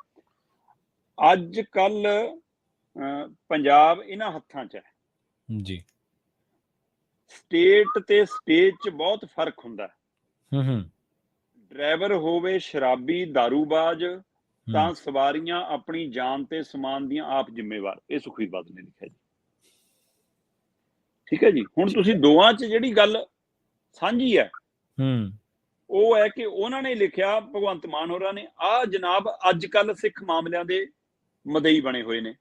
ਅੱਜ ਕੱਲ ਪੰਜਾਬ ਇਹਨਾਂ ਹੱਥਾਂ 'ਚ ਹੈ ਜੀ। ਸਟੇਟ ਤੇ ਸਟੇਜ 'ਚ ਬਹੁਤ ਫਰਕ ਹੁੰਦਾ। ਡਰਾਈਵਰ ਹੋਵੇ ਸ਼ਰਾਬੀ, ਦਾਰੂਬਾਜ਼, ਤਾਂ ਸਵਾਰੀਆਂ ਆਪਣੀ ਜਾਨ ਤੇ ਸਮਾਨ ਦੀਆਂ ਆਪ ਜ਼ਿੰਮੇਵਾਰ। ਇਹ ਸੁਖਵੀਰ ਬਾਦਲ ਨੇ ਲਿਖਿਆ ਜੀ। ਠੀਕ ਹੈ ਜੀ। ਹੁਣ ਤੁਸੀਂ ਦੋਵਾਂ 'ਚ ਜਿਹੜੀ ਗੱਲ ਸਾਂਝੀ ਹੈ, ਉਹ ਹੈ ਕਿ ਉਹਨਾਂ ਨੇ ਲਿਖਿਆ, ਭਗਵੰਤ ਮਾਨ ਹੋਰਾਂ ਨੇ, ਆ ਜਨਾਬ ਅੱਜ ਕੱਲ ਸਿੱਖ ਮਾਮਲਿਆਂ ਦੇ ਮਦਈ ਬਣੇ ਹੋਏ ਨੇ।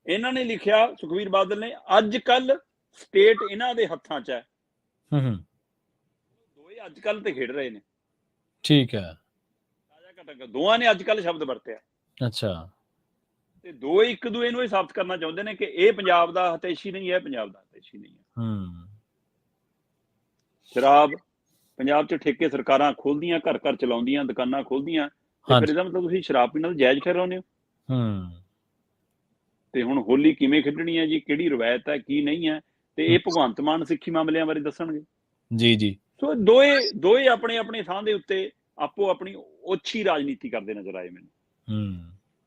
ਇਹਨਾਂ ਨੇ ਲਿਖਿਆ, ਸੁਖਵੀਰ ਬਾਦਲ ਨੇ, ਅੱਜ ਕੱਲ ਸਟੇਟ ਇਹਨਾਂ ਦੇ ਹੱਥਾਂ 'ਚ ਹੈ। ਦੋਏ ਅੱਜ ਕੱਲ ਤੇ ਖੇਡ ਰਹੇ ਨੇ। ਠੀਕ ਹੈ। ਦੋਵਾਂ ਨੇ ਅੱਜ ਕੱਲ ਸ਼ਬਦ ਵਰਤਿਆ। ਅੱਛਾ, ਤੇ ਦੋ ਇੱਕ ਦੂਏ ਨੂੰ ਇਹ ਸਾਬਤ ਕਰਨਾ ਚਾਹੁੰਦੇ ਨੇ ਕਿ ਇਹ ਪੰਜਾਬ ਦਾ ਹਿਤੈਸ਼ੀ ਨਹੀਂ ਹੈ, ਪੰਜਾਬ ਦਾ ਹਿਤੈਸ਼ੀ ਨਹੀਂ ਹੈ। ਸ਼ਰਾਬ ਪੰਜਾਬ 'ਚ ਠੇਕੇ ਸਰਕਾਰਾਂ ਖੋਲਦੀਆਂ, ਘਰ ਘਰ ਚਲਾਉਂਦੀਆਂ, ਦੁਕਾਨਾਂ ਖੋਲਦੀਆਂ, ਤੇ ਫਿਰ ਇਹਦਾ ਮਤਲਬ ਤੁਸੀਂ ਸ਼ਰਾਬ ਪੀਣ ਨਾਲ ਜਾਇਜ਼ ਠਹਿਰਾਉਂਦੇ ਹੋ। ਤੇ ਹੁਣ ਹੋਲੀ ਕਿਵੇਂ ਖੇਡਣੀ ਹੈ ਜੀ, ਕਿਹੜੀ ਰਵਾਇਤ ਹੈ, ਕੀ ਨਹੀਂ ਹੈ, ਤੇ ਇਹ ਭਗਵੰਤ ਮਾਨ ਸਿੱਖੀ ਮਾਮਲਿਆਂ ਬਾਰੇ ਦੱਸਣਗੇ ਜੀ ਜੀ। ਸੋ ਦੋਏ ਆਪਣੇ ਆਪਣੇ ਥਾਂ ਦੇ ਉੱਤੇ ਆਪੋ ਆਪਣੀ ਓਛੀ ਰਾਜਨੀਤੀ ਕਰਦੇ ਨਜ਼ਰ ਆਏ ਮੈਨੂੰ।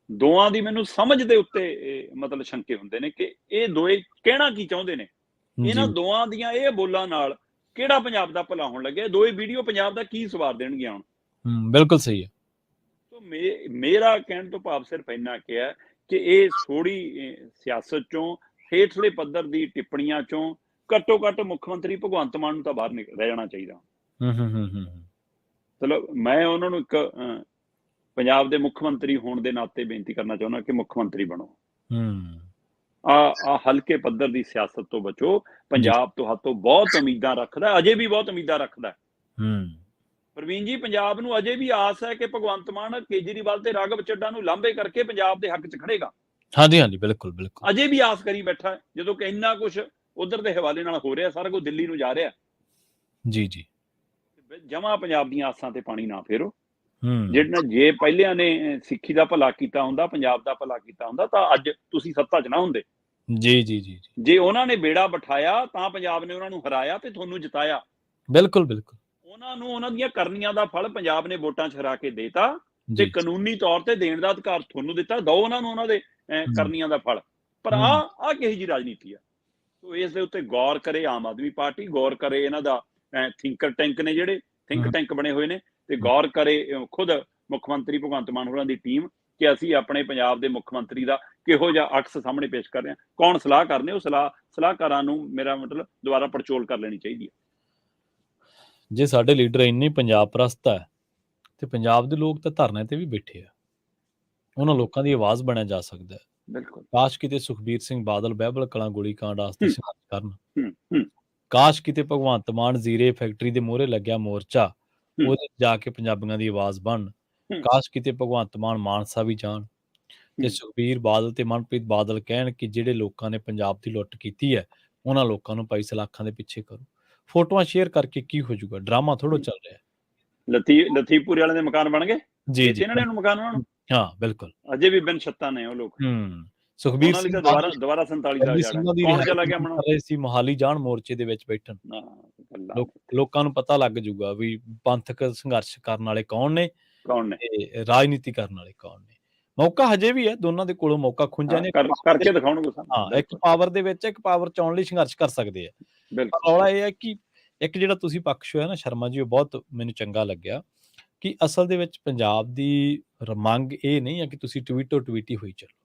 ਦੋਵਾਂ ਦੀ ਮੈਨੂੰ ਸਮਝ ਦੇ ਉੱਤੇ ਮਤਲਬ ਸ਼ੰਕੇ ਹੁੰਦੇ ਨੇ ਕਿ ਇਹ ਦੋਏ ਕਹਿਣਾ ਕੀ ਚਾਹੁੰਦੇ ਨੇ। ਇਹਨਾਂ ਦੋਵਾਂ ਦੀਆਂ ਇਹ ਬੋਲਾਂ ਨਾਲ ਕਿਹੜਾ ਪੰਜਾਬ ਦਾ ਭਲਾ ਹੋਣ ਲੱਗਿਆ? ਦੋਏ ਵੀਡੀਓ ਪੰਜਾਬ ਦਾ ਕੀ ਸਵਾਰ ਦੇਣਗੀਆਂ ਹੁਣ? ਬਿਲਕੁਲ ਸਹੀ ਹੈ। ਤੋ ਮੇਰਾ ਕਹਿਣ ਤੋਂ ਭਾਵ ਸਿਰਫ ਇੰਨਾ ਕਿਹਾ ਕਿ ਇਹ ਥੋੜੀ ਸਿਆਸਤ ਚੋਂ, ਹੇਠਲੇ ਪੱਧਰ ਦੀ ਟਿੱਪਣੀਆਂ ਚੋਂ ਘੱਟੋ ਘੱਟ ਮੁੱਖ ਮੰਤਰੀ ਭਗਵੰਤ ਮਾਨ ਨੂੰ ਤਾਂ ਬਾਹਰ ਰਹਿ ਜਾਣਾ ਚਾਹੀਦਾ। ਚਲੋ ਮੈਂ ਉਹਨਾਂ ਨੂੰ ਇੱਕ ਪੰਜਾਬ ਦੇ ਮੁੱਖ ਮੰਤਰੀ ਹੋਣ ਦੇ ਨਾਤੇ ਬੇਨਤੀ ਕਰਨਾ ਚਾਹੁੰਦਾ ਕਿ ਮੁੱਖ ਮੰਤਰੀ ਬਣੋ। ਆ ਹਲਕੇ ਪੱਧਰ ਦੀ ਸਿਆਸਤ ਤੋਂ ਬਚੋ। ਪੰਜਾਬ ਤੁਹਾਤੋਂ ਬਹੁਤ ਉਮੀਦਾਂ ਰੱਖਦਾ, ਅਜੇ ਵੀ ਬਹੁਤ ਉਮੀਦਾਂ ਰੱਖਦਾ। ਪ੍ਰਵੀਨ ਜੀ, ਪੰਜਾਬ ਨੂੰ ਅਜੇ ਵੀ ਆਸ ਹੈ ਕਿ ਭਗਵੰਤ ਮਾਨ ਕੇਜਰੀਵਾਲ ਤੇ ਰਾਘਵ ਚੱਡਾ ਨੂੰ ਲਾਂਭੇ ਕਰਕੇ ਪੰਜਾਬ ਦੇ ਹੱਕ 'ਚ ਖੜੇਗਾ। ਹਾਂਜੀ ਹਾਂਜੀ, ਬਿਲਕੁਲ ਬਿਲਕੁਲ, ਅਜੇ ਵੀ ਆਸ ਕਰੀ ਬੈਠਾ ਹੈ, ਜਦੋਂ ਕਿ ਇੰਨਾ ਕੁਝ ਉਧਰ ਦੇ ਹਵਾਲੇ ਨਾਲ ਹੋ ਰਿਹਾ, ਸਾਰਾ ਕੁਝ ਦਿੱਲੀ ਨੂੰ ਜਾ ਰਿਹਾ। ਜੀ ਜੀ, ਜਮਾਂ ਪੰਜਾਬ ਦੀਆਂ ਆਸਾਂ ਤੇ ਪਾਣੀ ਨਾ ਫੇਰੋ। ਜਿਹੜਾ ਜੇ ਪਹਿਲਿਆਂ ਨੇ ਸਿੱਖੀ ਦਾ ਭਲਾ ਕੀਤਾ ਹੁੰਦਾ, ਪੰਜਾਬ ਦਾ ਭਲਾ ਕੀਤਾ ਹੁੰਦਾ, ਤਾਂ ਅੱਜ ਤੁਸੀਂ ਸੱਤਾ 'ਚ ਨਾ ਹੁੰਦੇ। ਜੀ ਜੀ ਜੀ, ਜੇ ਉਹਨਾਂ ਨੇ ਬੇੜਾ ਬਿਠਾਇਆ ਤਾਂ ਪੰਜਾਬ ਨੇ ਉਹਨਾਂ ਨੂੰ ਹਰਾਇਆ ਤੇ ਤੁਹਾਨੂੰ ਜਿਤਾਇਆ। ਬਿਲਕੁਲ ਬਿਲਕੁਲ, ਉਹਨਾਂ ਨੂੰ ਉਹਨਾਂ ਦੀਆਂ ਕਰਨੀਆਂ ਦਾ ਫਲ ਪੰਜਾਬ ਨੇ ਵੋਟਾਂ 'ਚ ਹਰਾ ਕੇ ਦੇਤਾ ਤੇ ਕਾਨੂੰਨੀ ਤੌਰ ਤੇ ਦੇਣ ਦਾ ਅਧਿਕਾਰ ਤੁਹਾਨੂੰ ਦਿੱਤਾ। ਦੋ ਉਹਨਾਂ ਨੂੰ ਉਹਨਾਂ ਦੇ ਕਰਨੀਆਂ ਦਾ ਫਲ। ਪਰ ਆ ਕਿਹੋ ਜਿਹੀ ਰਾਜਨੀਤੀ ਆ? ਸੋ ਇਸ ਦੇ ਉੱਤੇ ਗੌਰ ਕਰੇ ਆਮ ਆਦਮੀ ਪਾਰਟੀ, ਗੌਰ ਕਰੇ ਇਹਨਾਂ ਦਾ ਥਿੰਕਰ ਟੈਂਕ ਨੇ, ਜਿਹੜੇ ਥਿੰਕ ਟੈਂਕ ਬਣੇ ਹੋਏ ਨੇ, ਤੇ ਗੌਰ ਕਰੇ ਖੁਦ ਮੁੱਖ ਮੰਤਰੀ ਭਗਵੰਤ ਮਾਨ ਹੋਰਾਂ ਦੀ ਟੀਮ ਕਿ ਅਸੀਂ ਆਪਣੇ ਪੰਜਾਬ ਦੇ ਮੁੱਖ ਮੰਤਰੀ ਦਾ ਕਿਹੋ ਜਿਹਾ ਅਕਸ ਸਾਹਮਣੇ ਪੇਸ਼ ਕਰ ਰਹੇ ਹਾਂ। ਕੌਣ ਸਲਾਹ ਕਰਨੇ, ਉਹ ਸਲਾਹਕਾਰਾਂ ਨੂੰ ਮੇਰਾ ਮਤਲਬ ਦੁਬਾਰਾ ਪੜਚੋਲ ਕਰ ਲੈਣੀ ਚਾਹੀਦੀ ਹੈ। ਜੇ ਸਾਡੇ ਲੀਡਰ ਇੰਨੇ ਪੰਜਾਬ ਪ੍ਰਸਤ ਹੈ ਤੇ ਪੰਜਾਬ ਦੇ ਲੋਕ ਤਾਂ ਧਰਨੇ ਤੇ ਵੀ ਬੈਠੇ ਆ, ਉਹਨਾਂ ਲੋਕਾਂ ਦੀ ਆਵਾਜ਼ ਬਣਿਆ ਜਾ ਸਕਦਾ ਹੈ। ਬਿਲਕੁਲ। ਕਾਸ਼ ਕਿਤੇ ਸੁਖਬੀਰ ਸਿੰਘ ਬਾਦਲ ਬਹਿਬਲ ਕਲਾਂ ਗੋਲੀ ਕਾਂਡ ਵਾਸਤੇ ਸੰਘਰਸ਼ ਕਰਨ। ਕਾਸ਼ ਕਿਤੇ ਭਗਵੰਤ ਮਾਨ ਜ਼ੀਰੇ ਫੈਕਟਰੀ ਦੇ ਮੂਹਰੇ ਲੱਗਿਆ ਮੋਰਚਾ, ਉਹਦੇ ਜਾ ਕੇ ਪੰਜਾਬੀਆਂ ਦੀ ਆਵਾਜ਼ ਬਣਨ। ਕਾਸ਼ ਕਿਤੇ ਭਗਵੰਤ ਮਾਨ ਮਾਨਸਾ ਵੀ ਜਾਣ ਤੇ ਸੁਖਬੀਰ ਬਾਦਲ ਤੇ ਮਨਪ੍ਰੀਤ ਬਾਦਲ ਕਹਿਣ ਕਿ ਜਿਹੜੇ ਲੋਕਾਂ ਨੇ ਪੰਜਾਬ ਦੀ ਲੁੱਟ ਕੀਤੀ ਹੈ, ਉਹਨਾਂ ਲੋਕਾਂ ਨੂੰ ਭਾਈ ਸਲਾਖਾਂ ਦੇ ਪਿੱਛੇ ਕਰੋ। ਫੋਟੋਆਂ ਸ਼ੇਅਰ ਕਰਕੇ ਕੀ ਹੋ ਜਾਊਗਾ? ਡਰਾਮਾ ਥੋੜ੍ਹਾ ਚੱਲ ਰਿਹਾ। ਲਤੀਫਪੁਰੇ ਵਾਲਿਆਂ ਦੇ ਮਕਾਨ ਬਣ ਗਏ ਜੀ ਜੀ, ਇਹਨਾਂ ਨੇ ਮਕਾਨ ਉਹਨਾਂ ਨੂੰ। ਹਾਂ ਬਿਲਕੁਲ, ਅਜੇ ਵੀ ਬਿਨ ਛੱਤਾਂ ਨੇ ਉਹ ਲੋਕ। ਸੁਖਬੀਰ ਸਿੰਘ ਦੁਬਾਰਾ 47 ਦਾ ਉਜਾੜਾ ਕੌਣ ਚਲਾ ਗਿਆ? ਰਹੇ ਸੀ ਮੋਹਾਲੀ ਜਾਣ ਮੋਰਚੇ ਦੇ ਵਿੱਚ ਬੈਠਣ। ਲੋਕਾਂ ਨੂੰ ਪਤਾ ਲੱਗ ਜਾਊਗਾ ਵੀ ਪੰਥਕ ਸੰਘਰਸ਼ ਕਰਨ ਵਾਲੇ ਕੌਣ ਨੇ ਤੇ ਰਾਜਨੀਤੀ ਕਰਨ ਵਾਲੇ ਕੌਣ ਨੇ। ਮੌਕਾ ਹਜੇ ਵੀ ਹੈ, ਦੋਨਾਂ ਦੇ ਕੋਲੋਂ ਮੌਕਾ ਖੁੰਝਿਆ ਨੇ, ਕਰਕੇ ਦਿਖਾਉਣਗੇ। ਹਾਂ, ਇੱਕ ਪਾਵਰ ਦੇ ਵਿੱਚ, ਇੱਕ ਪਾਵਰ ਚ ਆਉਣ ਲਈ ਸੰਘਰਸ਼ ਕਰ ਸਕਦੇ ਆ। ਰੌਲਾ ਇਹ ਹੈ ਕਿ ਇੱਕ ਜਿਹੜਾ ਤੁਸੀਂ ਪੱਖ ਹੋਇਆ ਨਾ ਸ਼ਰਮਾ ਜੀ, ਉਹ ਬਹੁਤ ਮੈਨੂੰ ਚੰਗਾ ਲੱਗਿਆ ਕਿ ਅਸਲ ਦੇ ਵਿੱਚ ਪੰਜਾਬ ਦੀ ਮੰਗ ਇਹ ਨਹੀਂ ਹੈ ਕਿ ਤੁਸੀਂ ਟਵੀਟੋ ਟਵੀਟੀ ਹੋਈ ਚੱਲੋ,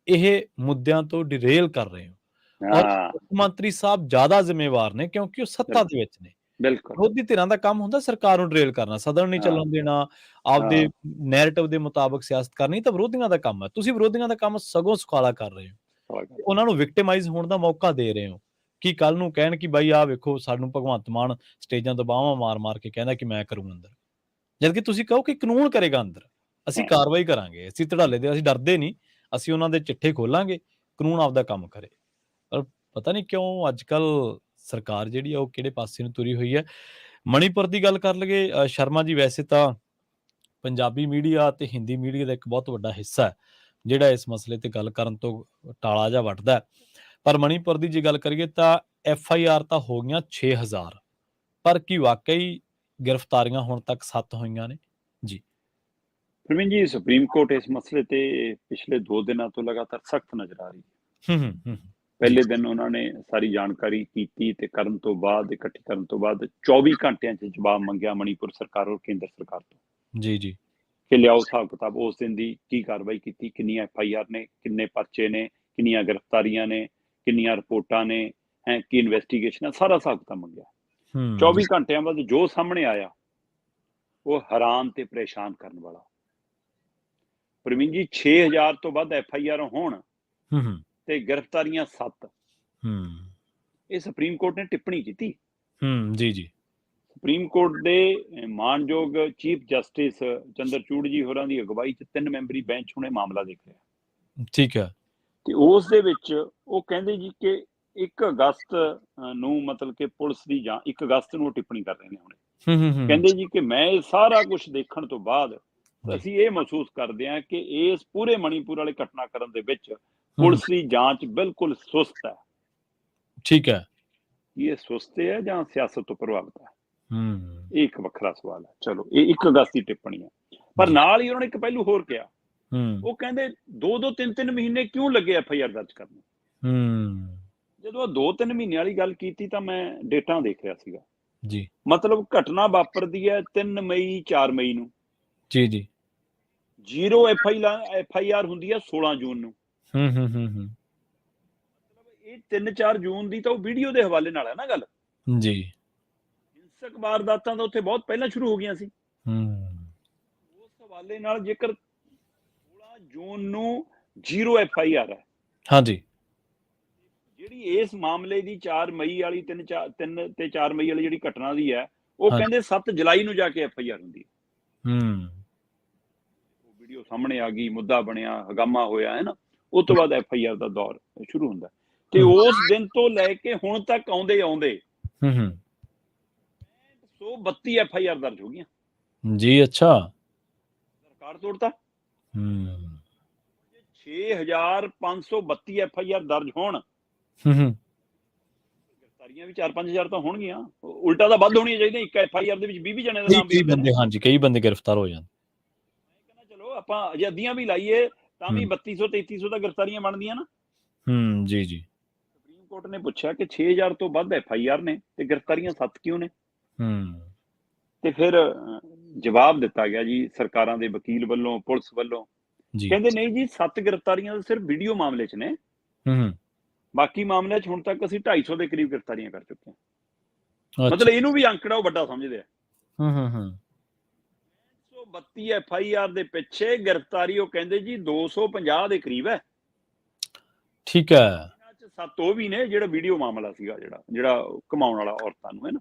ਇਹ ਮੁੱਦਿਆਂ ਤੋਂ ਡਿਰੇਲ ਕਰ ਰਹੇ ਹੋ। ਔਰ ਮੁੱਖ ਮੰਤਰੀ ਸਾਹਿਬ ਜ਼ਿਆਦਾ ਜ਼ਿੰਮੇਵਾਰ ਨੇ ਕਿਉਂਕਿ ਉਹ ਸੱਤਾ ਦੇ ਵਿੱਚ ਨੇ। ਵਿਰੋਧੀ ਧਿਰਾਂ ਦਾ ਕੰਮ ਹੁੰਦਾ ਸਰਕਾਰ ਨੂੰ ਡਿਰੇਲ ਕਰਨਾ, ਸਦਨ ਨਹੀਂ ਚੱਲਣ ਦੇਣਾ, ਆਪਦੇ ਨੈਰੇਟਿਵ ਦੇ ਮੁਤਾਬਕ ਸਿਆਸਤ ਕਰਨੀ, ਤਾਂ ਵਿਰੋਧੀਆਂ ਦਾ ਕੰਮ ਹੈ। ਤੁਸੀਂ ਵਿਰੋਧੀਆਂ ਦਾ ਕੰਮ ਸਗੋਂ ਸੁਖਾਲਾ ਕਰ ਰਹੇ ਹੋ, ਉਹਨਾਂ ਨੂੰ ਵਿਕਟਿਮਾਈਜ਼ ਹੋਣ ਦਾ ਮੌਕਾ ਦੇ ਰਹੇ ਹੋ ਕਿ ਕੱਲ ਨੂੰ ਕਹਿਣ ਕਿ ਬਾਈ ਆਹ ਵੇਖੋ ਸਾਨੂੰ ਭਗਵੰਤ ਮਾਨ ਸਟੇਜਾਂ ਤੋਂ ਬਾਹਾਂ ਮਾਰ ਮਾਰ ਕੇ ਕਹਿੰਦਾ ਕਿ ਮੈਂ ਕਰੂੰ ਅੰਦਰ, ਜਦਕਿ ਤੁਸੀਂ ਕਹੋ ਕਿ ਕਾਨੂੰਨ ਕਰੇਗਾ ਅੰਦਰ, ਅਸੀਂ ਕਾਰਵਾਈ ਕਰਾਂਗੇ, ਅਸੀਂ ਧੜਾਲੇ ਦੇ, ਅਸੀਂ ਡਰਦੇ ਨਹੀਂ, ਅਸੀਂ ਉਹਨਾਂ ਦੇ ਚਿੱਠੇ ਖੋਲਾਂਗੇ, ਕਾਨੂੰਨ ਆਪਦਾ ਕੰਮ ਕਰੇ। ਪਰ ਪਤਾ ਨਹੀਂ ਕਿਉਂ ਅੱਜ ਕੱਲ ਸਰਕਾਰ ਜਿਹੜੀ ਆ ਉਹ ਕਿਹੜੇ ਪਾਸੇ ਨੂੰ ਤੁਰੀ ਹੋਈ ਹੈ। ਮਣੀਪੁਰ ਦੀ ਗੱਲ ਕਰ ਲਈਏ ਸ਼ਰਮਾ ਜੀ, ਵੈਸੇ ਤਾਂ ਪੰਜਾਬੀ ਮੀਡੀਆ ਤੇ ਹਿੰਦੀ ਮੀਡੀਆ ਦਾ ਇੱਕ ਬਹੁਤ ਵੱਡਾ ਹਿੱਸਾ ਹੈ ਜਿਹੜਾ ਇਸ ਮਸਲੇ ਤੇ ਗੱਲ ਕਰਨ ਤੋਂ ਟਾਲਾ ਜਾ ਵੱਟਦਾ, ਪਰ ਮਣੀਪੁਰ ਦੀ ਜੇ ਗੱਲ ਕਰੀਏ ਤਾਂ FIR ਤਾਂ ਹੋ ਗਈਆਂ 6000, ਪਰ ਕੀ ਵਾਕਈ ਗ੍ਰਿਫਤਾਰੀਆਂ ਹੁਣ ਤੱਕ 7 ਹੋਈਆਂ ਨੇ? ਜੀ ਪ੍ਰਵੀਨ ਜੀ, ਸੁਪਰੀਮ ਕੋਰਟ ਇਸ ਮਸਲੇ ਤੇ ਪਿਛਲੇ 2 ਦਿਨਾਂ ਤੋਂ ਲਗਾਤਾਰ ਸਖਤ ਨਜ਼ਰ ਆ ਰਹੀ ਹੈ। ਪਹਿਲੇ ਦਿਨ ਉਹਨਾਂ ਨੇ ਸਾਰੀ ਜਾਣਕਾਰੀ ਕੀਤੀ ਤੇ ਕਰਨ ਤੋਂ ਬਾਅਦ, ਇਕੱਠੀ ਕਰਨ ਤੋਂ ਬਾਅਦ 24 ਘੰਟਿਆਂ 'ਚ ਜਵਾਬ ਮੰਗਿਆ ਮਣੀਪੁਰ ਸਰਕਾਰ ਔਰ ਕੇਂਦਰ ਸਰਕਾਰ ਤੋਂ। ਜੀ ਜੀ, ਕਿ ਲਿਆਓ ਹਿਸਾਬ ਕਿਤਾਬ, ਉਸ ਦਿਨ ਦੀ ਕੀ ਕਾਰਵਾਈ ਕੀਤੀ, ਕਿੰਨੀਆਂ FIR ਨੇ, ਕਿੰਨੇ ਪਰਚੇ ਨੇ, ਕਿੰਨੀਆਂ ਗ੍ਰਿਫਤਾਰੀਆਂ ਨੇ, ਕਿੰਨੀਆਂ ਰਿਪੋਰਟਾਂ ਨੇ, ਕੀ ਇਨਵੈਸਟੀਗੇਸ਼ਨ ਹੈ, ਸਾਰਾ ਹਿਸਾਬ ਕਿਤਾਬ ਮੰਗਿਆ। 24 ਘੰਟਿਆਂ ਬਾਅਦ ਜੋ ਸਾਹਮਣੇ ਆਇਆ ਉਹ ਹੈਰਾਨ ਤੇ ਪਰੇਸ਼ਾਨ ਕਰਨ ਵਾਲਾ। ਪ੍ਰਵੀਨ ਜੀ, 6000 ਤੋਂ ਵੱਧ FIR ਹੋਣ ਤੇ ਗ੍ਰਿਫਤਾਰੀਆਂ 7, ਇਹ ਸੁਪਰੀਮ ਕੋਰਟ ਨੇ ਟਿੱਪਣੀ ਕੀਤੀ। ਜੀ ਜੀ, ਸੁਪਰੀਮ ਕੋਰਟ ਦੇ ਮਾਨਯੋਗ ਚੀਫ ਜਸਟਿਸ ਚੰਦਰਚੂੜ ਜੀ ਹੋਰਾਂ ਦੀ ਅਗਵਾਈ 'ਚ 3 ਮੈਂਬਰੀ ਬੈਂਚ ਹੁਣੇ ਮਾਮਲਾ ਦੇਖ ਰਿਹਾ। ਠੀਕ ਹੈ। ਤੇ ਉਸ ਦੇ ਵਿੱਚ ਉਹ ਕਹਿੰਦੇ ਜੀ ਕਿ 1 ਅਗਸਤ ਨੂੰ, ਮਤਲਬ ਕਿ ਪੁਲਿਸ ਦੀ ਜਾਂ 1 ਅਗਸਤ ਨੂੰ ਉਹ ਟਿੱਪਣੀ ਕਰ ਰਹੇ ਨੇ ਹੁਣੇ। ਕਹਿੰਦੇ ਜੀ ਕਿ ਮੈਂ ਇਹ ਸਾਰਾ ਕੁਝ ਦੇਖਣ ਤੋਂ ਬਾਅਦ ਅਸੀਂ ਇਹ ਮਹਿਸੂਸ ਕਰਦੇ ਹਾਂ ਕਿ ਇਸ ਪੂਰੇ ਮਣੀਪੁਰ ਵਾਲੇ ਘਟਨਾਕ੍ਰਮ ਦੇ ਵਿੱਚ ਪੁਲਿਸ ਦੀ ਜਾਂਚ ਬਿਲਕੁਲ ਸੁਸਤ ਹੈ। ਠੀਕ ਹੈ। ਇਹ ਸੁਸਤ ਹੈ ਜਾਂ ਸਿਆਸਤ ਤੋਂ ਪ੍ਰਭਾਵਿਤ ਹੈ? ਇਹ ਇੱਕ ਵੱਖਰਾ ਸਵਾਲ ਹੈ। ਚਲੋ, ਇਹ 1 ਅਗਸਤ ਦੀ ਟਿੱਪਣੀ ਹੈ। ਪਰ ਨਾਲ ਹੀ ਉਹਨਾਂ ਨੇ ਇੱਕ ਪਹਿਲੂ ਹੋਰ ਕਿਹਾ। ਉਹ ਕਹਿੰਦੇ 2-2, 3-3 ਮਹੀਨੇ ਕਿਉਂ ਲੱਗੇ FIR ਦਰਜ ਕਰਨ? ਜਦੋਂ 2-3 ਮਹੀਨੇ ਵਾਲੀ ਗੱਲ ਕੀਤੀ ਤਾਂ ਮੈਂ ਡੇਟਾਂ ਦੇਖ ਰਿਹਾ ਸੀਗਾ। ਜੀ ਮਤਲਬ ਘਟਨਾ ਵਾਪਰਦੀ ਹੈ 3 ਮਈ 4 ਮਈ ਨੂੰ, ਜੀ ਜੀ। 0 FIR ਹੁੰਦੀ ਹੈ 16 ਜੂਨ ਨੂੰ। ਹੂੰ। ਮਤਲਬ ਇਹ 3-4 ਜੂਨ ਦੀ ਤਾਂ ਉਹ ਵੀਡੀਓ ਦੇ ਹਵਾਲੇ ਨਾਲ ਹੈ ਨਾ ਗੱਲ। ਜੀ। ਹਿੰਸਕ ਵਾਰਦਾਤਾਂ ਤਾਂ ਉੱਥੇ ਬਹੁਤ ਪਹਿਲਾਂ ਸ਼ੁਰੂ ਹੋ ਗਈਆਂ ਸੀ। ਹੂੰ। ਉਸ ਹਵਾਲੇ ਨਾਲ ਜੇਕਰ 16 ਜੂਨ ਨੂੰ 0 FIR ਹੈ, ਹਾਂਜੀ। ਜਿਹੜੀ ਇਸ ਮਾਮਲੇ ਦੀ 4 ਮਈ ਵਾਲੀ 3 ਤੇ 4 ਮਈ ਵਾਲੀ ਜਿਹੜੀ ਘਟਨਾ ਦੀ ਹੈ, ਉਹ ਹਾਂਜੀ। ਕਹਿੰਦੇ 7 ਜੁਲਾਈ ਨੂੰ ਜਾ ਕੇ FIR ਹੁੰਦੀ ਹੈ। ਹੂੰ। ਉਹ ਵੀਡੀਓ ਸਾਹਮਣੇ ਆ ਗਈ, ਮੁੱਦਾ ਬਣਿਆ, ਹਗਾਮਾ ਹੋਇਆ, ਹੈ ਨਾ। ਉਹ ਤੋਂ ਬਾਅਦ FIR ਦਾ ਦੌਰ ਸ਼ੁਰੂ ਹੁੰਦਾ ਤੇ ਉਸ ਦਿਨ ਤੋਂ ਲੈ ਕੇ ਹੁਣ ਤੱਕ ਆਉਂਦੇ 132 FIR ਦਰਜ ਹੋ ਗਈਆਂ। ਜੀ ਅੱਛਾ। ਰਿਕਾਰਡ ਤੋੜਤਾ। ਹੂੰ 6532 FIR ਦਰਜ ਹੋਣ, ਹੂੰ। ਗ੍ਰਿਫਤਾਰੀਆਂ ਵੀ 4-5 ਹਜ਼ਾਰ ਤਾਂ ਹੋਣਗੀਆਂ। ਉਲਟਾ ਤਾਂ ਵੱਧ ਹੋਣੀਆਂ ਚਾਹੀਦੀਆਂ। ਇੱਕ FIR ਦੇ ਵਿੱਚ 20 ਜਣੇ ਦਾ ਨਾਮ ਵੀ ਕਈ ਆਉਂਦੇ ਨੇ। ਬੰਦੇ, ਹਾਂਜੀ ਕਈ ਬੰਦੇ ਗ੍ਰਿਫਤਾਰ ਹੋ ਜਾਂਦੇ। ਮੈਂ ਕਹਿੰਦਾ ਚਲੋ ਆਪਾਂ ਜੇ ਅੱਧੀਆਂ ਵੀ ਲਾਈਏ ਤਾਂ ਵੀ 3200-3300 ਤਾਂ ਗ੍ਰਿਫਤਾਰੀਆਂ ਬਣਦੀਆਂ ਨਾ। ਜੀ ਜੀ। ਸੁਪਰੀਮ ਕੋਰਟ ਨੇ ਪੁੱਛਿਆ ਕਿ 6000 ਤੋਂ ਵੱਧ FIR ਨੇ ਤੇ ਗ੍ਰਿਫਤਾਰੀਆਂ 7 ਕਿਉਂ ਨੇ। ਤੇ ਫਿਰ ਜਵਾਬ ਦਿੱਤਾ ਗਿਆ ਜੀ ਸਰਕਾਰਾਂ ਦੇ ਵਕੀਲ ਵੱਲੋਂ, ਪੁਲਿਸ ਵੱਲੋਂ। ਕਹਿੰਦੇ ਨਹੀਂ ਜੀ, 7 ਗ੍ਰਿਫਤਾਰੀਆਂ ਸਿਰਫ ਵੀਡੀਓ ਮਾਮਲੇ 'ਚ ਨੇ। ਬਾਕੀ ਮਾਮਲਿਆਂ 'ਚ ਹੁਣ ਤੱਕ ਅਸੀਂ 250 ਦੇ ਕਰੀਬ ਗ੍ਰਿਫਤਾਰੀਆਂ ਕਰ ਚੁੱਕੇ ਹਾਂ। ਮਤਲਬ ਇਹਨੂੰ ਵੀ ਅੰਕੜਾ ਉਹ ਵੱਡਾ ਸਮਝਦੇ ਆ। 132 FIR ਦੇ ਪਿੱਛੇ ਗ੍ਰਿਫਤਾਰੀ ਉਹ ਕਹਿੰਦੇ ਜੀ 250 ਦੇ ਕਰੀਬ ਹੈ। ਠੀਕ ਹੈ। ਇਹਨਾਂ 'ਚ 7 ਉਹ ਵੀ ਨੇ ਜਿਹੜਾ ਵੀਡੀਓ ਮਾਮਲਾ ਸੀਗਾ, ਜਿਹੜਾ ਘੁਮਾਉਣ ਵਾਲਾ ਔਰਤਾਂ ਨੂੰ, ਹੈ ਨਾ,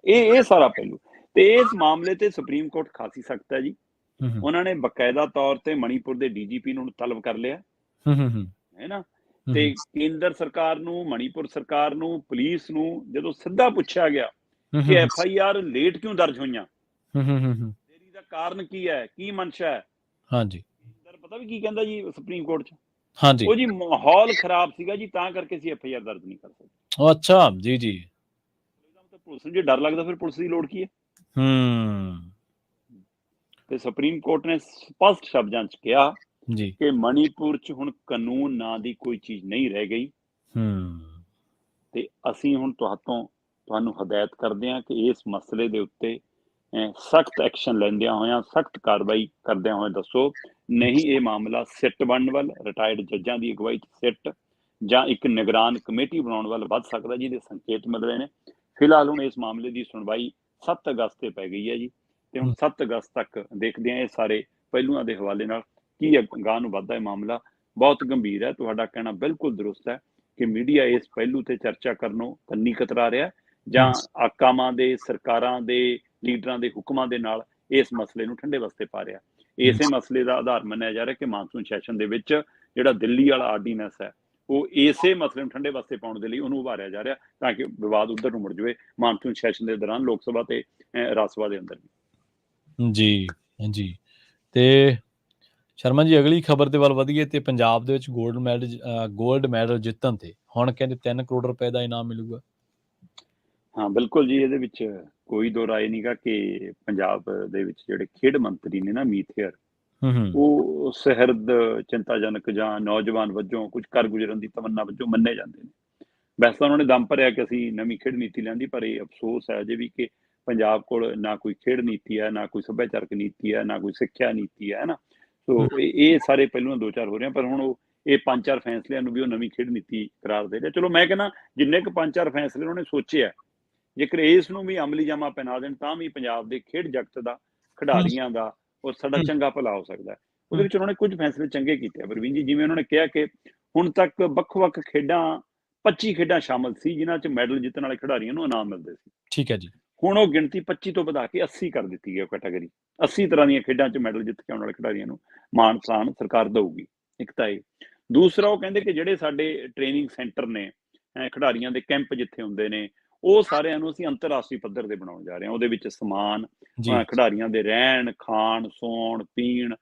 ਇਹ ਸਾਰਾ ਪਹਿਲੂ। ਤੇ ਇਸ ਮਾਮਲੇ ਤੇ ਸੁਪਰੀਮ ਕੋਰਟ ਖਾਸੀ ਸਖਤ ਹੈ ਜੀ। ਉਹਨਾਂ ਨੇ ਬਕਾਇਦਾ ਤੌਰ ਤੇ ਮਣੀਪੁਰ ਦੇ DGP ਨੂੰ ਤਲਬ ਕਰ ਲਿਆ, ਹੈ ਨਾ। ਤੇ ਕੇਂਦਰ ਸਰਕਾਰ ਨੂੰ, ਮਣੀਪੁਰ ਸਰਕਾਰ ਨੂੰ, ਪੁਲਿਸ ਨੂੰ ਜਦੋਂ ਸਿੱਧਾ ਪੁੱਛਿਆ ਗਿਆ ਕਿ FIR ਲੇਟ ਕਿਉਂ ਦਰਜ ਹੋਈਆਂ, ਦੇਰੀ ਦਾ ਕਾਰਨ ਕੀ ਹੈ, ਕੀ ਮਨਸ਼ਾ ਹੈ, ਹਾਂਜੀ, ਕੇਂਦਰ ਪਤਾ ਵੀ ਕੀ ਕਹਿੰਦਾ ਜੀ ਸੁਪਰੀਮ ਕੋਰਟ 'ਚ? ਹਾਂਜੀ, ਉਹ ਜੀ ਮਾਹੌਲ ਖਰਾਬ ਸੀਗਾ ਜੀ, ਤਾਂ ਕਰਕੇ ਅਸੀਂ FIR ਦਰਜ ਨਹੀਂ ਕਰ ਸਕਦੇ। ਅੱਛਾ ਜੀ ਜੀ। ਪੁਲਿਸ ਨੂੰ ਜੇ ਡਰ ਲੱਗਦਾ ਫਿਰ ਪੁਲਿਸ ਦੀ ਲੋੜ ਕੀ ਹੈ? ਤੇ ਸੁਪਰੀਮ ਕੋਰਟ ਨੇ ਸਪਸ਼ਟ ਸ਼ਬਦਾਂ 'ਚ ਕਿਹਾ ਜੀ ਕਿ ਮਣੀਪੁਰ 'ਚ ਹੁਣ ਕਾਨੂੰਨ ਨਾਂ ਦੀ ਕੋਈ ਚੀਜ਼ ਨਹੀਂ ਰਹਿ ਗਈ। ਤੇ ਅਸੀਂ ਹੁਣ ਤੁਹਾਨੂੰ ਹਦਾਇਤ ਕਰਦੇ ਹਾਂ ਕਿ ਇਸ ਮਸਲੇ ਦੇ ਉੱਤੇ ਸਖਤ ਐਕਸ਼ਨ ਲੈਂਦਿਆਂ ਹੋਇਆਂ, ਸਖਤ ਕਾਰਵਾਈ ਕਰਦਿਆਂ ਹੋਏ ਦੱਸੋ, ਨਹੀਂ ਇਹ ਮਾਮਲਾ ਸਿੱਟ ਬਣਨ ਵੱਲ, ਰਿਟਾਇਰਡ ਜੱਜਾਂ ਦੀ ਅਗਵਾਈ 'ਚ ਸਿੱਟ ਜਾਂ ਇੱਕ ਨਿਗਰਾਨ ਕਮੇਟੀ ਬਣਾਉਣ ਵੱਲ ਵੱਧ ਸਕਦਾ, ਜਿਹਦੇ ਸੰਕੇਤ ਮਿਲ ਰਹੇ ਨੇ। ਫਿਲਹਾਲ ਹੁਣ ਇਸ ਮਾਮਲੇ ਦੀ ਸੁਣਵਾਈ 7 ਅਗਸਤ ਤੇ ਪੈ ਗਈ ਹੈ ਜੀ। ਤੇ ਹੁਣ 7 ਅਗਸਤ ਤੱਕ ਦੇਖਦੇ ਹਾਂ ਇਹ ਸਾਰੇ ਪਹਿਲੂਆਂ ਦੇ ਹਵਾਲੇ ਨਾਲ ਕੀ ਅਗਾਂਹ ਨੂੰ ਵੱਧਦਾ ਹੈ ਮਾਮਲਾ। ਬਹੁਤ ਗੰਭੀਰ ਹੈ। ਤੁਹਾਡਾ ਕਹਿਣਾ ਬਿਲਕੁਲ ਦਰੁਸਤ ਹੈ ਕਿ ਮੀਡੀਆ ਇਸ ਪਹਿਲੂ ਤੇ ਚਰਚਾ ਕਰਨੋਂ ਕੰਨੀ ਕਤਰਾ ਰਿਹਾ ਜਾਂ ਆਕਾਮਾਂ ਦੇ, ਸਰਕਾਰਾਂ ਦੇ, ਲੀਡਰਾਂ ਦੇ ਹੁਕਮਾਂ ਦੇ ਨਾਲ ਇਸ ਮਸਲੇ ਨੂੰ ਠੰਡੇ ਵਾਸਤੇ ਪਾ ਰਿਹਾ। ਇਸੇ ਮਸਲੇ ਦਾ ਆਧਾਰ ਮੰਨਿਆ ਜਾ ਰਿਹਾ ਕਿ ਮਾਨਸੂਨ ਸੈਸ਼ਨ ਦੇ ਵਿੱਚ ਜਿਹੜਾ ਦਿੱਲੀ ਵਾਲਾ ਆਰਡੀਨੈਂਸ ਹੈ, ਉਹ ਇਸੇ ਮਸਲੇ ਨੂੰ ਠੰਡੇ ਵਾਸਤੇ ਪਾਉਣ ਦੇ ਲਈ ਉਹਨੂੰ ਉਭਾਰਿਆ ਜਾ ਰਿਹਾ ਤਾਂ ਕਿ ਵਿਵਾਦ ਉਧਰ ਨੂੰ ਮੁੜ ਜਾਵੇ ਮਾਨਸੂਨ ਸੈਸ਼ਨ ਦੇ ਦੌਰਾਨ, ਲੋਕ ਸਭਾ ਤੇ ਰਾਜ ਸਭਾ ਦੇ ਅੰਦਰ ਵੀ। ਜੀ ਜੀ। ਤੇ ਸ਼ਰਮਾ ਜੀ, ਅਗਲੀ ਖਬਰ ਦੇ ਵੱਲ ਵਧੀਏ ਤੇ ਪੰਜਾਬ ਦੇ ਵਿੱਚ ਗੋਲਡ ਮੈਡਲ ਜਿੱਤਣ ਤੇ ਹੁਣ ਕਹਿੰਦੇ 3 ਕਰੋੜ ਰੁਪਏ ਦਾ ਇਨਾਮ ਮਿਲੂਗਾ। ਹਾਂ ਬਿਲਕੁਲ ਜੀ, ਇਹਦੇ ਵਿੱਚ ਕੋਈ ਦੋ ਰਾਏ ਨਹੀਂਗਾ ਕਿ ਪੰਜਾਬ ਦੇ ਵਿੱਚ ਜਿਹੜੇ ਖੇਡ ਮੰਤਰੀ ਨੇ ਨਾ, ਮੀਤ ਹੇਅਰ, ਉਹ ਸਹਿਰਦ, ਚਿੰਤਾਜਨਕ ਜਾਂ ਨੌਜਵਾਨ ਵਜੋਂ ਕੁਝ ਕਰ ਗੁਜ਼ਰਨ ਦੀ ਤਮੰਨਾ ਵਜੋਂ ਮੰਨੇ ਜਾਂਦੇ ਨੇ। ਵੈਸੇ ਤਾਂ ਉਹਨਾਂ ਨੇ ਦਮ ਭਰਿਆ ਕਿ ਅਸੀਂ ਨਵੀਂ ਖੇਡ ਨੀਤੀ ਲਿਆਂਦੀ, ਪਰ ਇਹ ਅਫਸੋਸ ਹੈ ਅਜੇ ਵੀ ਕਿ ਪੰਜਾਬ ਕੋਲ ਨਾ ਕੋਈ ਖੇਡ ਨੀਤੀ ਹੈ, ਨਾ ਕੋਈ ਸੱਭਿਆਚਾਰਕ ਨੀਤੀ ਹੈ, ਨਾ ਕੋਈ ਸਿੱਖਿਆ ਨੀਤੀ ਹੈ ਨਾ। ਸੋ ਇਹ ਸਾਰੇ ਪਹਿਲੂਆਂ 2-4 ਹੋ ਰਹੇ ਪਰ ਹੁਣ ਇਹ 5-4 ਫੈਸਲਿਆਂ ਨੂੰ ਵੀ ਉਹ ਨਵੀਂ ਖੇਡ ਨੀਤੀ ਕਰਾਰ ਦੇ ਰਿਹਾ। ਚਲੋ ਮੈਂ ਕਹਿੰਦਾ ਜਿੰਨੇ ਕੁ 5-4 ਫੈਸਲੇ ਉਹਨਾਂ ਨੇ ਸੋਚਿਆ, ਜੇਕਰ ਇਸ ਨੂੰ ਵੀ ਅਮਲੀ ਜਾਮਾ ਪਹਿਨਾ ਦੇਣ ਤਾਂ ਵੀ ਪੰਜਾਬ ਦੇ ਖੇਡ ਜਗਤ ਦਾ, ਖਿਡਾਰੀਆਂ ਦਾ ਔਰ ਸਾਡਾ ਚੰਗਾ ਭਲਾ ਹੋ ਸਕਦਾ ਹੈ। ਉਹਦੇ ਵਿੱਚ ਉਹਨਾਂ ਨੇ ਕੁਝ ਫੈਸਲੇ ਚੰਗੇ ਕੀਤੇ ਆ ਪ੍ਰਵੀਨ ਜੀ। ਜਿਵੇਂ ਉਹਨਾਂ ਨੇ ਕਿਹਾ ਕਿ ਹੁਣ ਤੱਕ ਵੱਖ-ਵੱਖ ਖੇਡਾਂ 25 ਖੇਡਾਂ ਸ਼ਾਮਲ ਸੀ ਜਿਨ੍ਹਾਂ 'ਚ ਮੈਡਲ ਜਿੱਤਣ ਵਾਲੇ ਖਿਡਾਰੀਆਂ ਨੂੰ ਇਨਾਮ ਮਿਲਦੇ ਸੀ। ਠੀਕ ਹੈ ਜੀ। ਹੁਣ ਉਹ ਗਿਣਤੀ 25 ਤੋਂ ਵਧਾ ਕੇ 80 ਕਰ ਦਿੱਤੀ ਹੈ। ਕੈਟਾਗਰੀ 80 ਤਰ੍ਹਾਂ ਦੀਆਂ ਖੇਡਾਂ 'ਚ ਮੈਡਲ ਜਿੱਤ ਕੇ ਆਉਣ ਵਾਲੇ ਖਿਡਾਰੀਆਂ ਨੂੰ ਮਾਣ ਤਾਣ ਸਰਕਾਰ ਦਊਗੀ। ਇੱਕ ਤਾਂ ਇਹ। ਦੂਸਰਾ, ਉਹ ਕਹਿੰਦੇ ਕਿ ਜਿਹੜੇ ਸਾਡੇ ਟ੍ਰੇਨਿੰਗ ਸੈਂਟਰ ਨੇ, ਖਿਡਾਰੀਆਂ ਦੇ ਕੈਂਪ ਜਿੱਥੇ ਹੁੰਦੇ ਨੇ, ਉਹ ਸਾਰਿਆਂ ਨੂੰ ਅਸੀਂ ਅੰਤਰਰਾਸ਼ਟਰੀ ਪੱਧਰ ਤੇ ਬਣਾਉਣ ਜਾ ਰਹੇ ਹਾਂ। ਉਹਦੇ ਵਿੱਚ ਸਮਾਨ, ਖਿਡਾਰੀਆਂ ਦੇ ਰਹਿਣ, ਖਾਣ, ਸੌਣ, ਪੀਣ,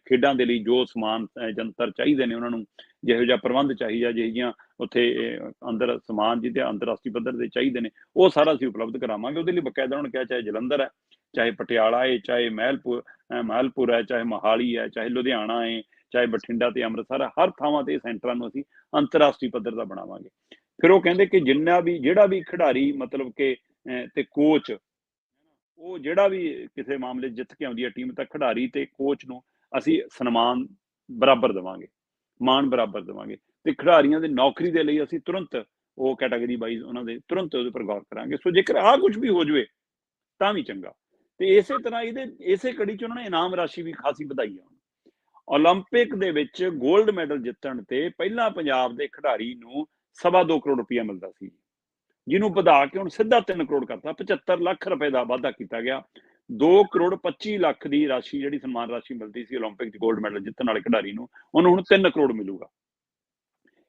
ਖੇਡਾਂ ਦੇ ਲਈ ਜੋ ਸਮਾਨ ਜੰਤਰ ਚਾਹੀਦੇ ਨੇ, ਉਹਨਾਂ ਨੂੰ ਜਿਹੋ ਜਿਹਾ ਪ੍ਰਬੰਧ ਚਾਹੀਦਾ, ਜਿਹੋ ਜਿਹੀਆਂ ਉੱਥੇ ਅੰਦਰ ਸਮਾਨ ਜਿਹਦੇ ਅੰਤਰਰਾਸ਼ਟਰੀ ਪੱਧਰ ਤੇ ਚਾਹੀਦੇ ਨੇ, ਉਹ ਸਾਰਾ ਅਸੀਂ ਉਪਲਬਧ ਕਰਾਵਾਂਗੇ। ਉਹਦੇ ਲਈ ਬਕਾਇਦਾ ਉਹਨਾਂ ਨੇ ਕਿਹਾ, ਚਾਹੇ ਜਲੰਧਰ ਹੈ, ਚਾਹੇ ਪਟਿਆਲਾ ਹੈ, ਚਾਹੇ ਮਾਲਪੁਰ ਹੈ, ਚਾਹੇ ਮੋਹਾਲੀ ਹੈ, ਚਾਹੇ ਲੁਧਿਆਣਾ ਹੈ, ਚਾਹੇ ਬਠਿੰਡਾ ਤੇ ਅੰਮ੍ਰਿਤਸਰ ਹੈ, ਹਰ ਥਾਵਾਂ ਤੇ ਸੈਂਟਰਾਂ ਨੂੰ ਅਸੀਂ ਅੰਤਰਰਾਸ਼ਟਰੀ ਪੱਧਰ ਦਾ ਬਣਾਵਾਂਗੇ। ਫਿਰ ਉਹ ਕਹਿੰਦੇ ਕਿ ਜਿਹੜਾ ਵੀ ਖਿਡਾਰੀ ਮਤਲਬ ਕਿ ਤੇ ਕੋਚ, ਉਹ ਜਿਹੜਾ ਵੀ ਕਿਸੇ ਮਾਮਲੇ ਜਿੱਤ ਕੇ ਆਉਂਦੀ ਹੈ ਟੀਮ, ਤਾਂ ਖਿਡਾਰੀ ਤੇ ਕੋਚ ਨੂੰ ਅਸੀਂ ਸਨਮਾਨ ਬਰਾਬਰ ਦੇਵਾਂਗੇ, ਮਾਣ ਬਰਾਬਰ ਦੇਵਾਂਗੇ, ਤੇ ਖਿਡਾਰੀਆਂ ਦੀ ਨੌਕਰੀ ਦੇ ਲਈ ਅਸੀਂ ਤੁਰੰਤ ਉਹ ਕੈਟਾਗਰੀ ਵਾਈਜ਼ ਉਹਨਾਂ ਦੇ ਤੁਰੰਤ ਉਹਦੇ ਪਰ ਗੌਰ ਕਰਾਂਗੇ। ਸੋ ਜੇਕਰ ਆਹ ਕੁਝ ਵੀ ਹੋ ਜਾਵੇ ਤਾਂ ਵੀ ਚੰਗਾ। ਤੇ ਇਸੇ ਤਰ੍ਹਾਂ ਇਸੇ ਕੜੀ 'ਚ ਉਹਨਾਂ ਨੇ ਇਨਾਮ ਰਾਸ਼ੀ ਵੀ ਖਾਸੀ ਵਧਾਈ ਆ। ਓਲੰਪਿਕ ਦੇ ਵਿੱਚ ਗੋਲਡ ਮੈਡਲ ਜਿੱਤਣ ਤੇ ਪਹਿਲਾਂ ਪੰਜਾਬ ਦੇ ਖਿਡਾਰੀ ਨੂੰ 2.25 ਕਰੋੜ ਰੁਪਇਆ ਮਿਲਦਾ ਸੀ, ਜਿਹਨੂੰ ਵਧਾ ਕੇ ਹੁਣ ਸਿੱਧਾ 3 ਕਰੋੜ ਕਰਤਾ। 75 ਲੱਖ ਰੁਪਏ ਦਾ ਵਾਧਾ ਕੀਤਾ ਗਿਆ। 2 ਕਰੋੜ 25 ਲੱਖ ਦੀ ਰਾਸ਼ੀ ਜਿਹੜੀ ਸਨਮਾਨ ਰਾਸ਼ੀ ਮਿਲਦੀ ਸੀ ਓਲੰਪਿਕ 'ਚ ਗੋਲਡ ਮੈਡਲ ਜਿੱਤਣ ਵਾਲੇ ਖਿਡਾਰੀ ਨੂੰ, ਉਹਨੂੰ ਹੁਣ 3 ਕਰੋੜ ਮਿਲੂਗਾ।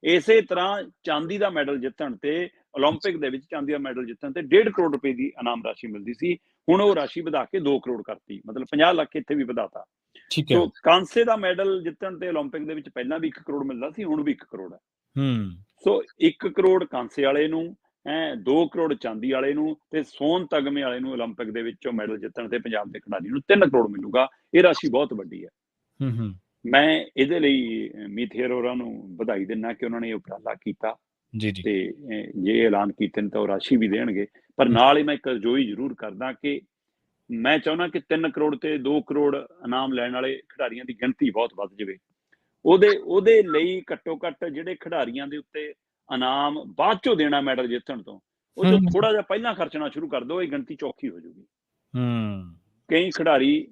ਇਸੇ ਤਰ੍ਹਾਂ ਚਾਂਦੀ ਦਾ ਮੈਡਲ ਜਿੱਤਣ ਤੇ, ਓਲੰਪਿਕ ਦੇ ਵਿੱਚ ਚਾਂਦੀ ਦਾ ਮੈਡਲ ਜਿੱਤਣ ਤੇ 1.5 ਕਰੋੜ ਰੁਪਏ ਦੀ ਇਨਾਮ ਰਾਸ਼ੀ ਮਿਲਦੀ ਸੀ, ਹੁਣ ਉਹ ਰਾਸ਼ੀ ਵਧਾ ਕੇ 2 ਕਰੋੜ ਕਰਤੀ, ਮਤਲਬ 50 ਲੱਖ ਇੱਥੇ ਵੀ ਵਧਾਤਾ। ਠੀਕ ਹੈ। ਸੋ ਕਾਂਸੇ ਦਾ ਮੈਡਲ ਜਿੱਤਣ ਤੇ ਓਲੰਪਿਕ ਦੇ ਵਿੱਚ ਪਹਿਲਾਂ ਵੀ 1 ਕਰੋੜ ਮਿਲਦਾ ਸੀ, ਹੁਣ ਵੀ 1 ਕਰੋੜ ਹੈ। ਸੋ 1 ਕਰੋੜ ਕਾਂਸੇ ਵਾਲੇ ਨੂੰ, 2 ਕਰੋੜ ਚਾਂਦੀ ਵਾਲੇ ਨੂੰ, ਤੇ ਸੋਨ ਤਗਮੇ ਵਾਲੇ ਨੂੰ ਓਲੰਪਿਕ ਦੇ ਵਿੱਚੋਂ ਮੈਡਲ ਜਿੱਤਣ ਤੇ ਪੰਜਾਬ ਦੇ ਖਿਡਾਰੀ ਨੂੰ 3 ਕਰੋੜ ਮਿਲੂਗਾ। ਇਹ ਰਾਸ਼ੀ ਬਹੁਤ ਵੱਡੀ ਹੈ। ਮੈਂ ਇਹਦੇ ਲਈ ਮੀਥੇਰ ਹੋਰਾਂ ਨੂੰ ਵਧਾਈ ਦਿੰਦਾ ਕਿ ਉਹਨਾਂ ਨੇ ਇਹ ਉਪਰਾਲਾ ਕੀਤਾ, ਤੇ ਜੇ ਐਲਾਨ ਕੀਤੇ ਨੇ ਤਾਂ ਉਹ ਰਾਸ਼ੀ ਵੀ ਦੇਣਗੇ। ਪਰ ਨਾਲ ਹੀ ਮੈਂ ਇੱਕ ਅਰਜ਼ੋਈ ਜ਼ਰੂਰ ਕਰਦਾ ਕਿ ਮੈਂ ਚਾਹੁੰਦਾ ਕਿ 3 ਕਰੋੜ ਤੇ 2 ਕਰੋੜ ਇਨਾਮ ਲੈਣ ਵਾਲੇ ਖਿਡਾਰੀਆਂ ਦੀ ਗਿਣਤੀ ਬਹੁਤ ਵੱਧ ਜਾਵੇ। ਉਹਦੇ ਲਈ ਘੱਟੋ ਘੱਟ ਜਿਹੜੇ ਖਿਡਾਰੀਆਂ ਦੇ ਉੱਤੇ ਇਨਾਮ ਬਾਅਦ ਚੋਂ ਦੇਣਾ ਮੈਡਲ ਜਿੱਤਣ ਤੋਂ, ਉਹ ਜੋ ਥੋੜਾ ਜਿਹਾ ਪਹਿਲਾਂ ਖਰਚਣਾ ਸ਼ੁਰੂ ਕਰ ਦਿਓ, ਇਹ ਗਿਣਤੀ ਚੌਖੀ ਹੋ ਜਾਊਗੀ। ਕਈ ਖਿਡਾਰੀ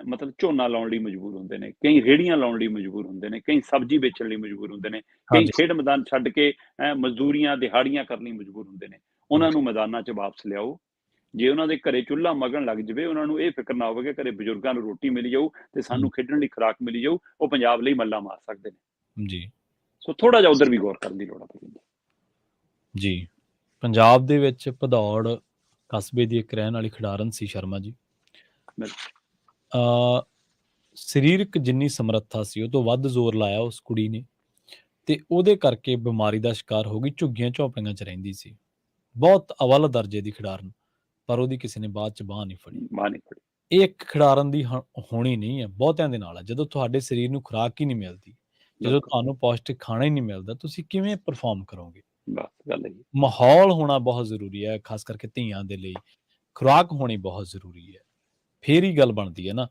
ਮਤਲਬ ਝੋਨਾ ਲਾਉਣ ਲਈ ਮਜਬੂਰ ਹੁੰਦੇ ਨੇ, ਕਈ ਰੇਹੜੀਆਂ ਲਾਉਣ ਲਈ ਮਜਬੂਰ ਹੁੰਦੇ ਨੇ, ਕਈ ਸਬਜ਼ੀ ਵੇਚਣ ਲਈ ਮਜਬੂਰ ਹੁੰਦੇ ਨੇ, ਕਈ ਖੇਡ ਮੈਦਾਨ ਛੱਡ ਕੇ ਮਜ਼ਦੂਰੀਆਂ ਦਿਹਾੜੀਆਂ ਕਰਨ ਲਈ ਮਜਬੂਰ ਹੁੰਦੇ ਨੇ। ਉਹਨਾਂ ਨੂੰ ਮੈਦਾਨਾਂ 'ਚ ਵਾਪਸ ਲਿਆਓ। ਜੇ ਉਹਨਾਂ ਦੇ ਘਰੇ ਚੁੱਲ੍ਹਾ ਮਗਣ ਲੱਗ ਜਾਵੇ, ਉਹਨਾਂ ਨੂੰ ਇਹ ਫਿਕਰ ਨਾ ਹੋਵੇ ਕਿ ਘਰੇ ਬਜ਼ੁਰਗਾਂ ਨੂੰ ਰੋਟੀ ਮਿਲ ਜਾਊ ਤੇ ਸਾਨੂੰ ਖੇਡਣ ਲਈ ਖੁਰਾਕ ਮਿਲੀ ਜਾਊ, ਉਹ ਪੰਜਾਬ ਲਈ ਮੱਲਾਂ ਮਾਰ ਸਕਦੇ ਨੇ ਜੀ। ਸੋ ਥੋੜਾ ਜਿਹਾ ਉਧਰ ਵੀ ਗੌਰ ਕਰਨ ਦੀ ਲੋੜ ਹੈ ਜੀ। ਪੰਜਾਬ ਦੇ ਵਿੱਚ ਭਦੌੜ ਕਸਬੇ ਦੀ ਇੱਕ ਰਹਿਣ ਵਾਲੀ ਖਿਡਾਰਨ ਸੀ ਸ਼ਰਮਾ ਜੀ। ਸਰੀਰਕ ਜਿੰਨੀ ਸਮਰੱਥਾ ਸੀ ਉਹ ਤੋਂ ਵੱਧ ਜ਼ੋਰ ਲਾਇਆ ਉਸ ਕੁੜੀ ਨੇ, ਤੇ ਉਹਦੇ ਕਰਕੇ ਬਿਮਾਰੀ ਦਾ ਸ਼ਿਕਾਰ ਹੋ ਗਈ, ਝੁੱਗੀਆਂ ਝੌਪੜੀਆਂ 'ਚ ਰਹਿੰਦੀ ਸੀ। ਬਹੁਤ ਅਵਲ ਦਰਜੇ ਦੀ ਖਿਡਾਰਨ, ਪਰ ਉਹਦੀ ਕਿਸੇ ਨੇ ਬਾਅਦ 'ਚ ਬਾਂਹ ਨਹੀਂ ਫੜੀ। ਇਹ ਇੱਕ ਖਿਡਾਰਨ ਦੀ ਹੋਣੀ ਨਹੀਂ ਹੈ, ਬਹੁਤਿਆਂ ਦੇ ਨਾਲ ਹੈ। ਜਦੋਂ ਤੁਹਾਡੇ ਸਰੀਰ ਨੂੰ ਖੁਰਾਕ ਹੀ ਨਹੀਂ ਮਿਲਦੀ, ਜਦੋਂ ਤੁਹਾਨੂੰ ਪੌਸ਼ਟਿਕ ਖਾਣਾ ਹੀ ਨਹੀਂ ਮਿਲਦਾ, ਤੁਸੀਂ ਕਿਵੇਂ ਪਰਫਾਰਮ ਕਰੋਗੇ? ਮਾਹੌਲ ਹੋਣਾ ਬਹੁਤ ਜ਼ਰੂਰੀ ਹੈ, ਖਾਸ ਕਰਕੇ ਧੀਆਂ ਦੇ ਲਈ ਖੁਰਾਕ ਹੋਣੀ ਬਹੁਤ ਜ਼ਰੂਰੀ ਹੈ, ਫੇਰ ਹੀ ਗੱਲ ਬਣਦੀ ਹੈ ਨਾ।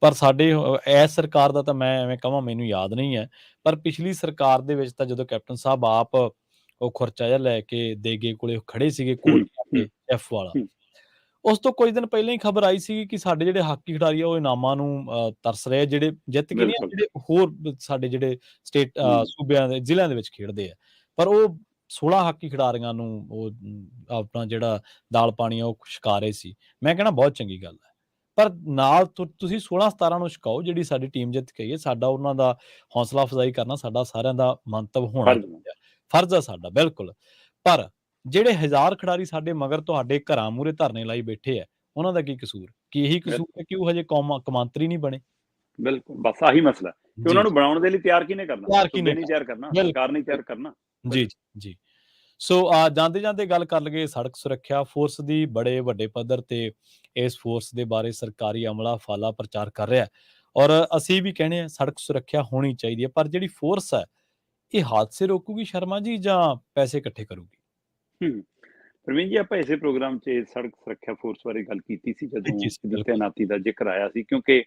ਪਰ ਸਾਡੇ ਇਸ ਸਰਕਾਰ ਦਾ ਤਾਂ ਮੈਂ ਐਵੇਂ ਕਹਾਂ ਮੈਨੂੰ ਯਾਦ ਨਹੀਂ ਹੈ, ਪਰ ਪਿਛਲੀ ਸਰਕਾਰ ਦੇ ਵਿੱਚ ਤਾਂ ਜਦੋਂ ਕੈਪਟਨ ਸਾਹਿਬ ਆਪ ਉਹ ਖੁਰਚਾ ਜਿਹਾ ਲੈ ਕੇ ਦੇਗੇ ਕੋਲੇ ਖੜੇ ਸੀਗੇ ਕੋਟ ਪਾ ਕੇ ਐਫ ਵਾਲਾ, ਉਸ ਤੋਂ ਕੁਝ ਦਿਨ ਪਹਿਲਾਂ ਹੀ ਖਬਰ ਆਈ ਸੀ ਕਿ ਸਾਡੇ ਜਿਹੜੇ ਹਾਕੀ ਖਿਡਾਰੀ ਆ ਉਹ ਇਨਾਮਾਂ ਨੂੰ ਤਰਸ ਰਹੇ, ਜਿਹੜੇ ਜਿੱਤ ਕੇ ਨਹੀਂ, ਜਿਹੜੇ ਹੋਰ ਸਾਡੇ ਜਿਹੜੇ ਸਟੇਟ ਸੂਬਿਆਂ ਦੇ ਜ਼ਿਲ੍ਹਿਆਂ ਦੇ ਵਿੱਚ ਖੇਡਦੇ ਆ, ਪਰ ਉਹ 16 ਹਾਕੀ ਖਿਡਾਰੀਆਂ ਨੂੰ ਉਹ ਆਪਣਾ ਜਿਹੜਾ ਦਾਲ ਪਾਣੀ ਆ ਉਹ ਛਕਾ ਰਹੇ ਸੀ। ਮੈਂ ਕਹਿਣਾ ਬਹੁਤ ਚੰਗੀ ਗੱਲ ਹੈ, ਪਰ ਨਾਲ ਤੁਸੀਂ 16-17 ਨੂੰ ਛਕਾਓ, ਜਿਹੜੀ ਸਾਡੀ ਟੀਮ ਜਿੱਤ ਕੇ ਆਈ ਹੈ। ਸਾਡਾ ਉਹਨਾਂ ਦਾ ਹੌਸਲਾ ਅਫਜ਼ਾਈ ਕਰਨਾ ਸਾਡਾ ਸਾਰਿਆਂ ਦਾ ਮੰਤਵ ਹੋਣਾ ਚਾਹੀਦਾ, ਫਰਜ਼ ਆ ਸਾਡਾ, ਬਿਲਕੁਲ। ਪਰ ਜਿਹੜੇ 1000 ਖਿਡਾਰੀ ਸਾਡੇ ਮਗਰ ਤੁਹਾਡੇ ਘਰਾਂ ਮੂਹਰੇ ਧਰਨੇ ਲਾਈ ਬੈਠੇ ਆ, ਉਹਨਾਂ ਦਾ ਕੀ ਕਸੂਰ? ਕੀ ਇਹੀ ਕਸੂਰ ਹੈ ਕਿ ਉਹ ਹਜੇ ਕੌਮਾਂਤਰੀ ਨਹੀਂ ਬਣੇ? ਬਿਲਕੁਲ, ਬਸ ਆਹੀ ਮਸਲਾ ਕਿ ਉਹਨਾਂ ਨੂੰ ਬਣਾਉਣ ਦੇ ਲਈ ਤਿਆਰ ਕਿਹਨੇ ਕਰਨਾ? ਸੂਬੇ ਨਹੀਂ ਤਿਆਰ ਕਰਨਾ, ਸਰਕਾਰ ਨਹੀਂ ਤਿਆਰ ਕਰਨਾ। ਜੀ ਜੀ। ਸੋ ਜਾਂਦੇ ਜਾਂਦੇ ਗੱਲ ਕਰ ਲਈਏ ਸੜਕ ਸੁਰੱਖਿਆ ਫੋਰਸ ਦੀ। ਬੜੇ ਵੱਡੇ ਪੱਧਰ ਤੇ ਇਸ ਫੋਰਸ ਦੇ ਬਾਰੇ ਸਰਕਾਰੀ ਅਮਲਾ ਫਾਲਾ ਪ੍ਰਚਾਰ ਕਰ ਰਿਹਾ, ਔਰ ਅਸੀਂ ਵੀ ਕਹਿੰਦੇ ਹਾਂ ਸੜਕ ਸੁਰੱਖਿਆ ਹੋਣੀ ਚਾਹੀਦੀ ਹੈ। ਪਰ ਜਿਹੜੀ ਫੋਰਸ ਹੈ ਇਹ ਹਾਦਸੇ ਰੋਕੂਗੀ ਸ਼ਰਮਾ ਜੀ, ਜਾਂ ਪੈਸੇ ਇਕੱਠੇ ਕਰੂਗੀ? ਪ੍ਰਵੀਨ ਜੀ, ਆਪਾਂ ਇਸੇ ਪ੍ਰੋਗਰਾਮ 'ਚ ਸੜਕ ਸੁਰੱਖਿਆ ਫੋਰਸ ਬਾਰੇ ਗੱਲ ਕੀਤੀ ਸੀ ਜਦੋਂ ਇਹਦੀ ਤੈਨਾਤੀ ਦਾ ਜ਼ਿਕਰ ਆਇਆ ਸੀ, ਕਿਉਂਕਿ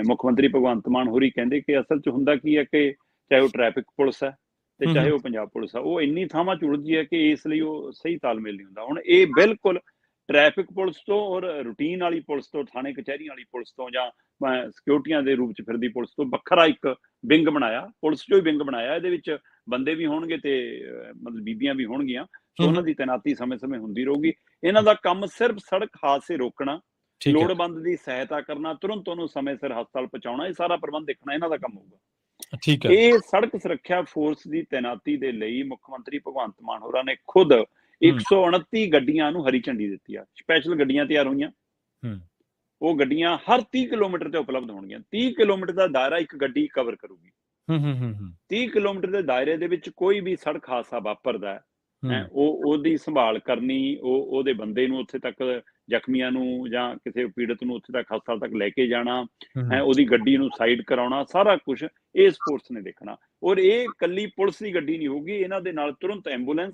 ਮੁੱਖ ਮੰਤਰੀ ਭਗਵੰਤ ਮਾਨ ਹੋਰੀ ਕਹਿੰਦੇ ਕਿ ਅਸਲ 'ਚ ਹੁੰਦਾ ਕੀ ਹੈ ਕਿ ਚਾਹੇ ਉਹ ਟ੍ਰੈਫਿਕ ਪੁਲਿਸ ਹੈ ਤੇ ਚਾਹੇ ਉਹ ਪੰਜਾਬ ਪੁਲਿਸ ਆ, ਉਹ ਇੰਨੀ ਥਾਵਾਂ 'ਚ ਉਲਝੀ ਹੈ ਕਿ ਇਸ ਲਈ ਉਹ ਸਹੀ ਤਾਲਮੇਲ ਨਹੀਂ ਹੁੰਦਾ। ਹੁਣ ਇਹ ਬਿਲਕੁਲ ਟ੍ਰੈਫਿਕ ਪੁਲਿਸ ਤੋਂ ਔਰ ਰੂਟੀਨ ਵਾਲੀ ਪੁਲਿਸ ਤੋਂ, ਥਾਣੇ ਕਚਹਿਰੀਆਂ ਵਾਲੀ ਪੁਲਿਸ ਤੋਂ, ਜਾਂ ਸਿਕਿਉਰਟੀਆਂ ਦੇ ਰੂਪ 'ਚ ਫਿਰਦੀ ਪੁਲਿਸ ਤੋਂ ਵੱਖਰਾ ਇੱਕ ਵਿੰਗ ਬਣਾਇਆ, ਪੁਲਿਸ 'ਚੋਂ ਹੀ ਵਿੰਗ ਬਣਾਇਆ। ਇਹਦੇ ਵਿੱਚ ਬੰਦੇ ਵੀ ਹੋਣਗੇ ਤੇ ਮਤਲਬ ਬੀਬੀਆਂ ਵੀ ਹੋਣਗੀਆਂ, ਸੋ ਉਹਨਾਂ ਦੀ ਤੈਨਾਤੀ ਸਮੇਂ-ਸਮੇਂ ਹੁੰਦੀ ਰਹੂਗੀ। ਇਹਨਾਂ ਦਾ ਕੰਮ ਸਿਰਫ ਸੜਕ ਹਾਦਸੇ ਰੋਕਣਾ, ਲੋੜਵੰਦ ਦੀ ਸਹਾਇਤਾ ਕਰਨਾ, ਤੁਰੰਤ ਉਹਨੂੰ ਸਮੇਂ ਸਿਰ ਹਸਪਤਾਲ ਪਹੁੰਚਾਉਣਾ, ਇਹ ਸਾਰਾ ਪ੍ਰਬੰਧ ਦੇਖਣਾ ਇਹਨਾਂ ਦਾ ਕੰਮ ਹੋਊਗਾ। ਠੀਕ ਹੈ। ਇਹ ਸੜਕ ਸੁਰੱਖਿਆ ਫੋਰਸ ਦੀ ਤੈਨਾਤੀ ਦੇ ਲਈ ਮੁੱਖ ਮੰਤਰੀ ਭਗਵੰਤ ਮਾਨ ਹੋਰਾਂ ਨੇ ਖੁਦ 129 ਗੱਡੀਆਂ ਨੂੰ ਹਰੀ ਝੰਡੀ ਦਿੱਤੀ ਆ। ਸਪੈਸ਼ਲ ਗੱਡੀਆਂ ਤਿਆਰ ਹੋਈਆਂ, ਉਹ ਗੱਡੀਆਂ ਹਰ 30 ਕਿਲੋਮੀਟਰ ਤੇ ਉਪਲਬਧ ਹੋਣਗੀਆਂ। 30 ਕਿਲੋਮੀਟਰ ਦਾ ਦਾਇਰਾ ਇੱਕ ਗੱਡੀ ਕਵਰ ਕਰੂਗੀ। 30 ਕਿਲੋਮੀਟਰ ਦੇ ਦਾਇਰੇ ਦੇ ਵਿੱਚ ਕੋਈ ਵੀ ਸੜਕ ਹਾਦਸਾ ਵਾਪਰਦਾ ਹੈ, ਉਹਦੀ ਸੰਭਾਲ ਕਰਨੀ, ਉਹਦੇ ਬੰਦੇ ਨੂੰ ਉੱਥੇ ਤੱਕ, ਜ਼ਖਮੀਆਂ ਨੂੰ ਜਾਂ ਕਿਸੇ ਪੀੜਤ ਨੂੰ ਉੱਥੇ ਤੱਕ ਹਸਪਤਾਲ ਤੱਕ ਲੈ ਕੇ ਜਾਣਾ, ਉਹਦੀ ਗੱਡੀ ਨੂੰ ਸਾਈਡ ਕਰਾਉਣਾ, ਸਾਰਾ ਕੁਝ ਇਸ ਫੋਰਸ ਨੇ ਦੇਖਣਾ। ਔਰ ਇਹ ਇਕੱਲੀ ਪੁਲਿਸ ਦੀ ਗੱਡੀ ਨਹੀਂ ਹੋਊਗੀ, ਇਹਨਾਂ ਦੇ ਨਾਲ ਤੁਰੰਤ ਐਂਬੂਲੈਂਸ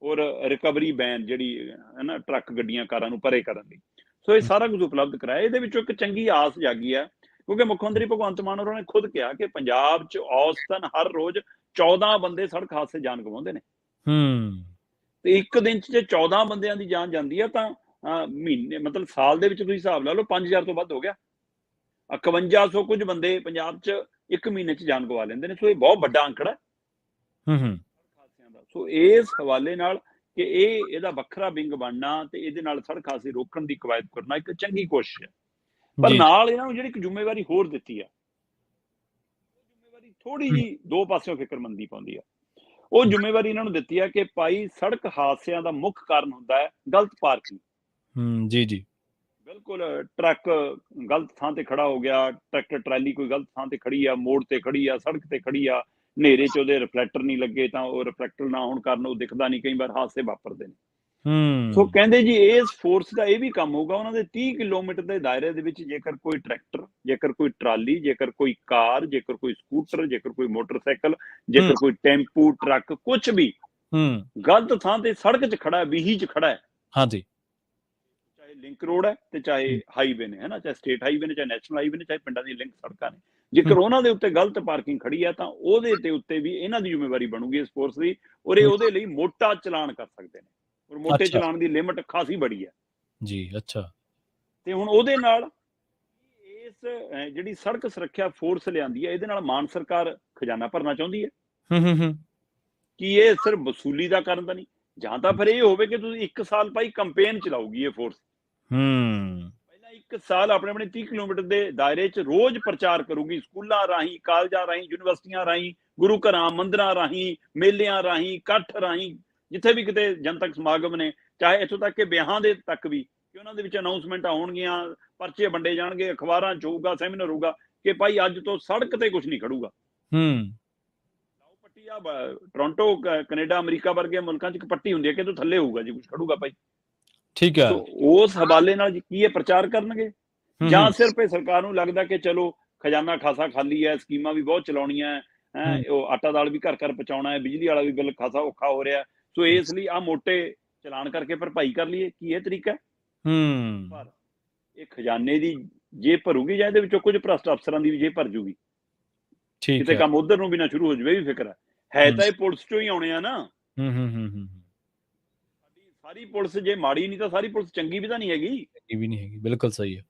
ਔਰ ਰਿਕਵਰੀ ਵੈਨ ਜਿਹੜੀ ਹੈ ਨਾ, ਟਰੱਕ ਗੱਡੀਆਂ ਕਾਰਾਂ ਨੂੰ ਪਰੇ ਕਰਨ ਲਈ। ਸੋ ਇਹ ਸਾਰਾ ਕੁਝ ਉਪਲਬਧ ਕਰਾਇਆ। ਇਹਦੇ ਵਿੱਚੋਂ ਇੱਕ ਚੰਗੀ ਆਸ ਜਾਗੀ ਆ, ਕਿਉਂਕਿ ਮੁੱਖ ਮੰਤਰੀ ਭਗਵੰਤ ਮਾਨ ਹੋਰਾਂ ਨੇ ਖੁਦ ਕਿਹਾ ਕਿ ਪੰਜਾਬ 'ਚ ਔਸਤਨ ਹਰ ਰੋਜ਼ 14 ਬੰਦੇ ਸੜਕ ਹਾਦਸੇ 'ਚ ਜਾਨ ਗਵਾਉਂਦੇ ਨੇ। ਤੇ ਇੱਕ ਦਿਨ 'ਚ ਜੇ 14 ਬੰਦਿਆਂ ਦੀ ਜਾਨ ਜਾਂਦੀ ਆ ਤਾਂ ਮਹੀਨੇ ਮਤਲਬ ਸਾਲ ਦੇ ਵਿੱਚ ਤੁਸੀਂ ਹਿਸਾਬ ਲਾ ਲਓ 5000 ਤੋਂ ਵੱਧ ਹੋ ਗਿਆ। 5100 ਕੁਝ ਬੰਦੇ ਪੰਜਾਬ 'ਚ ਇੱਕ ਮਹੀਨੇ 'ਚ ਜਾਨ ਗਵਾ ਲੈਂਦੇ ਨੇ। ਸੋ ਇਹ ਬਹੁਤ ਵੱਡਾ ਅੰਕੜਾ ਹਾਦਸਿਆਂ ਦਾ। ਸੋ ਇਸ ਹਵਾਲੇ ਨਾਲ ਕਿ ਇਹਦਾ ਵੱਖਰਾ ਵਿੰਗ ਬਣਨਾ ਤੇ ਇਹਦੇ ਨਾਲ ਸੜਕ ਹਾਦਸੇ ਰੋਕਣ ਦੀ ਕਵਾਇਦ ਕਰਨਾ ਇੱਕ ਚੰਗੀ ਕੋਸ਼ਿਸ਼ ਹੈ। ਪਰ ਨਾਲ ਇਹਨਾਂ ਨੂੰ ਜਿਹੜੀ ਇੱਕ ਜ਼ਿੰਮੇਵਾਰੀ ਹੋਰ ਦਿੱਤੀ ਆ, ਉਹ ਜ਼ਿੰਮੇਵਾਰੀ ਥੋੜੀ ਜਿਹੀ ਦੋ ਪਾਸਿਓਂ ਫਿਕਰਮੰਦੀ ਪਾਉਂਦੀ ਆ। ਉਹ ਜ਼ਿੰਮੇਵਾਰੀ ਇਹਨਾਂ ਨੂੰ ਦਿੱਤੀ ਆ ਕਿ ਭਾਈ ਸੜਕ ਹਾਦਸਿਆਂ ਦਾ ਮੁੱਖ ਕਾਰਨ ਹੁੰਦਾ ਹੈ ਗਲਤ ਪਾਰਕਿੰਗ। ਜੀ ਬਿਲਕੁਲ, ਟਰੱਕ ਗਲਤ ਥਾਂ ਤੇ ਖੜਾ ਹੋ ਗਿਆ, ਟਰੈਕਟਰ ਟਰਾਲੀ ਕੋਈ ਗਲਤ ਥਾਂ ਤੇ ਖੜੀ ਆ, ਮੋੜ ਤੇ ਖੜੀ ਆ, ਸੜਕ ਤੇ ਖੜੀ ਆ, ਹਨੇਰੇ 'ਚ ਉਹਦੇ ਰਿਫਲੈਕਟਰ ਨਹੀਂ ਲੱਗੇ ਤਾਂ ਉਹ ਰਿਫਲੈਕਟਰ ਨਾ ਹੋਣ ਕਾਰਨ ਉਹ ਦਿਖਦਾ ਨਹੀਂ, ਕਈ ਵਾਰ ਹਾਦਸੇ ਵਾਪਰਦੇ ਨੇ। ਸੋ ਕਹਿੰਦੇ ਜੀ ਇਸ ਫੋਰਸ ਦਾ ਇਹ ਵੀ ਕੰਮ ਹੋਊਗਾ, ਉਹਨਾਂ ਦੇ 30 ਕਿਲੋਮੀਟਰ ਦੇ ਦਾਇਰੇ ਦੇ ਵਿੱਚ ਜੇਕਰ ਕੋਈ ਟਰੈਕਟਰ, ਜੇਕਰ ਕੋਈ ਟਰਾਲੀ, ਜੇਕਰ ਕੋਈ ਕਾਰ, ਜੇਕਰ ਕੋਈ ਸਕੂਟਰ, ਜੇਕਰ ਕੋਈ ਮੋਟਰਸਾਈਕਲ, ਜੇਕਰ ਕੋਈ ਟੈਂਪੂ, ਟਰੱਕ, ਕੁਝ ਵੀ ਗਲਤ ਥਾਂ ਤੇ ਸੜਕ 'ਚ ਖੜਾ ਹੈ, ਵੀਹੀ 'ਚ ਖੜਾ ਹੈ, ਹਾਂਜੀ, ਚਾਹੇ ਲਿੰਕ ਰੋਡ ਹੈ ਤੇ ਚਾਹੇ ਹਾਈਵੇ ਨੇ, ਹੈ ਨਾ, ਚਾਹੇ ਸਟੇਟ ਹਾਈਵੇ ਨੇ, ਚਾਹੇ ਨੈਸ਼ਨਲ ਹਾਈਵੇ ਨੇ, ਚਾਹੇ ਪਿੰਡਾਂ ਦੀ ਲਿੰਕ ਸੜਕਾਂ ਨੇ, ਜੇਕਰ ਉਹਨਾਂ ਦੇ ਉੱਤੇ ਗਲਤ ਪਾਰਕਿੰਗ ਖੜੀ ਹੈ ਤਾਂ ਉਹਦੇ ਤੇ ਉੱਤੇ ਵੀ ਇਹਨਾਂ ਦੀ ਜ਼ਿੰਮੇਵਾਰੀ ਬਣੂਗੀ ਇਸ ਫੋਰਸ ਦੀ, ਔਰ ਇਹ ਉਹਦੇ ਲਈ ਮੋਟਾ ਚਲਾਨ ਕਰ ਸਕਦੇ ਨੇ। ਔਰ ਮੋਟੇ ਚਲਾਨ ਦੀ ਲਿਮਟ ਖਾਸੀ ਬੜੀ ਹੈ ਜੀ। ਅੱਛਾ, ਤੇ ਹੁਣ ਉਹਦੇ ਨਾਲ ਇਸ ਜਿਹੜੀ ਸੜਕ ਸੁਰੱਖਿਆ ਫੋਰਸ ਲਿਆਂਦੀ ਹੈ, ਇਹਦੇ ਨਾਲ ਮਾਨ ਸਰਕਾਰ ਖਜ਼ਾਨਾ ਭਰਨਾ ਚਾਹੁੰਦੀ ਹੈ ਕਿ ਇਹ ਸਿਰਫ ਵਸੂਲੀ ਦਾ ਕਾਰਨ ਤਾਂ ਨਹੀਂ, ਜਾਂ ਤਾਂ ਫਿਰ ਇਹ ਹੋਵੇ ਕਿ ਤੁਸੀਂ 1 ਸਾਲ ਭਾਈ ਕੰਪੇਨ ਚਲਾਊਗੀ ਇਹ ਫੋਰਸ। ਪਹਿਲਾਂ 1 ਸਾਲ ਆਪਣੇ 30 ਕਿਲੋਮੀਟਰ ਦੇ ਦਾਇਰੇ 'ਚ ਰੋਜ਼ ਪ੍ਰਚਾਰ ਕਰੂਗੀ, ਸਕੂਲਾਂ ਰਾਹੀਂ, ਕਾਲਜਾਂ ਰਾਹੀਂ, ਯੂਨੀਵਰਸਿਟੀਆਂ ਰਾਹੀਂ, ਗੁਰੂ ਘਰਾਂ, ਮੰਦਿਰਾਂ ਰਾਹੀਂ, ਮੇਲਿਆਂ ਰਾਹੀਂ, ਇਕੱਠ ਰਾਹੀਂ, ਜਿੱਥੇ ਵੀ ਕਿਤੇ ਜਨਤਕ ਸਮਾਗਮ ਨੇ, ਚਾਹੇ ਇੱਥੋਂ ਤੱਕ ਕਿ ਵਿਆਹਾਂ ਦੇ ਤੱਕ ਵੀ, ਕਿ ਉਹਨਾਂ ਦੇ ਵਿੱਚ ਅਨਾਉਂਸਮੈਂਟਾਂ ਹੋਣਗੀਆਂ, ਪਰਚੇ ਵੰਡੇ ਜਾਣਗੇ, ਅਖਬਾਰਾਂ 'ਚ ਹੋਊਗਾ, ਸੈਮੀਨਾਰ ਹੋਊਗਾ ਕਿ ਭਾਈ ਅੱਜ ਤੋਂ ਸੜਕ ਤੇ ਕੁਝ ਨਹੀਂ ਖੜੂਗਾ। ਲਾਓ ਪੱਟੀ ਆ, ਟੋਰਾਂਟੋ, ਕੈਨੇਡਾ, ਅਮਰੀਕਾ ਵਰਗੇ ਮੁਲਕਾਂ 'ਚ ਇੱਕ ਪੱਟੀ ਹੁੰਦੀ ਹੈ ਕਿ ਤੂੰ ਥੱਲੇ ਹੋਊਗਾ ਜੀ ਕੁਝ ਖੜੂਗਾ ਭਾਈ। ਠੀਕ ਹੈ। ਉਸ ਹਵਾਲੇ ਨਾਲ ਕੀ ਇਹ ਪ੍ਰਚਾਰ ਕਰਨਗੇ, ਜਾਂ ਸਿਰਫ ਇਹ ਸਰਕਾਰ ਨੂੰ ਲੱਗਦਾ ਕਿ ਚਲੋ ਖਜ਼ਾਨਾ ਖਾਸਾ ਖਾਲੀ ਹੈ, ਸਕੀਮਾਂ ਵੀ ਬਹੁਤ ਚਲਾਉਣੀਆਂ ਹੈ, ਉਹ ਆਟਾ ਦਾਲ ਵੀ ਘਰ ਘਰ ਪਹੁੰਚਾਉਣਾ ਹੈ, ਬਿਜਲੀ ਵਾਲਾ ਵੀ ਬਿੱਲ ਖਾਸਾ ਔਖਾ ਹੋ ਰਿਹਾ, ਸੋ ਇਸ ਲਈ ਆਹ ਮੋਟੇ ਚਲਾਨ ਕਰਕੇ ਭਰਪਾਈ ਕਰ ਲਈਏ, ਕੀ ਇਹ ਤਰੀਕਾ? ਪਰ ਇਹ ਖਜ਼ਾਨੇ ਦੀ ਜੇਬ ਭਰੂਗੀ ਜਾਂ ਇਹਦੇ ਵਿੱਚੋਂ ਕੁਝ ਭ੍ਰਸ਼ਟ ਅਫਸਰਾਂ ਦੀ ਵੀ ਜੇਬ ਭਰ ਜੂਗੀ, ਕਿਤੇ ਕੰਮ ਉਧਰ ਨੂੰ ਵੀ ਨਾ ਸ਼ੁਰੂ ਹੋ ਜਾਵੇ, ਵੀ ਫਿਕਰ ਹੈ ਤਾਂ ਇਹ ਪੁਲਿਸ ਚੋਂ ਹੀ ਆਉਣੇ ਆ ਨਾ। ਸਾਰੀ ਪੁਲਿਸ ਜੇ ਮਾੜੀ ਨਹੀਂ ਤਾਂ ਸਾਰੀ ਪੁਲਿਸ ਚੰਗੀ ਵੀ ਤਾਂ ਨਹੀਂ ਹੈਗੀ। ਬਿਲਕੁਲ ਸਹੀ ਹੈ।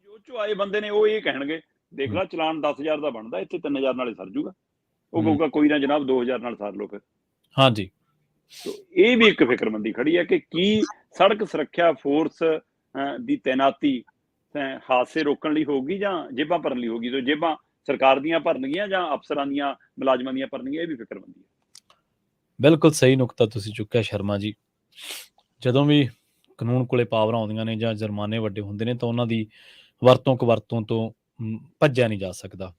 ਜੋ ਚੋਂ ਆਏ ਬੰਦੇ ਨੇ ਉਹ ਇਹ ਕਹਿਣਗੇ ਦੇਖ ਲੈ ਚਲਾਨ 10,000 ਦਾ ਬਣਦਾ, ਇੱਥੇ 3,000 ਨਾਲੇ ਸਰ ਜੂਗਾ। ਉਹ ਕਹੂਗਾ ਕੋਈ ਨਾ ਜਨਾਬ 2,000 ਨਾਲ ਸਾਰ ਲਓ ਫਿਰ। ਹਾਂਜੀ, ਇਹ ਵੀ ਇੱਕ ਫਿਕਰਮੰਦੀ ਖੜੀ ਹੈ ਕਿ ਕੀ ਸੜਕ ਸੁਰੱਖਿਆ ਫੋਰਸ ਦੀ ਤੈਨਾਤੀ ਹਾਦਸੇ ਰੋਕਣ ਲਈ ਹੋਊਗੀ ਜਾਂ ਜੇਬਾਂ ਭਰਨ ਲਈ ਹੋਊਗੀ। ਸੋ ਜੇਬਾਂ ਸਰਕਾਰ ਦੀਆਂ ਭਰਨਗੀਆਂ ਜਾਂ ਅਫਸਰਾਂ ਦੀਆਂ, ਮੁਲਾਜ਼ਮਾਂ ਦੀਆਂ ਭਰਨਗੀਆਂ, ਇਹ ਵੀ ਫਿਕਰਮੰਦੀ ਹੈ। ਬਿਲਕੁਲ ਸਹੀ ਨੁਕਤਾ ਤੁਸੀਂ ਚੁੱਕਿਆ ਸ਼ਰਮਾ ਜੀ। ਜਦੋਂ ਵੀ ਕਾਨੂੰਨ ਕੋਲੇ ਪਾਵਰਾਂ ਆਉਂਦੀਆਂ ਨੇ ਜਾਂ ਜੁਰਮਾਨੇ ਵੱਡੇ ਹੁੰਦੇ ਨੇ ਤਾਂ ਉਹਨਾਂ ਦੀ ਵਰਤੋਂ ਕੁਵਰਤੋਂ ਤੋਂ ਭੱਜਿਆ ਨਹੀਂ ਜਾ ਸਕਦਾ।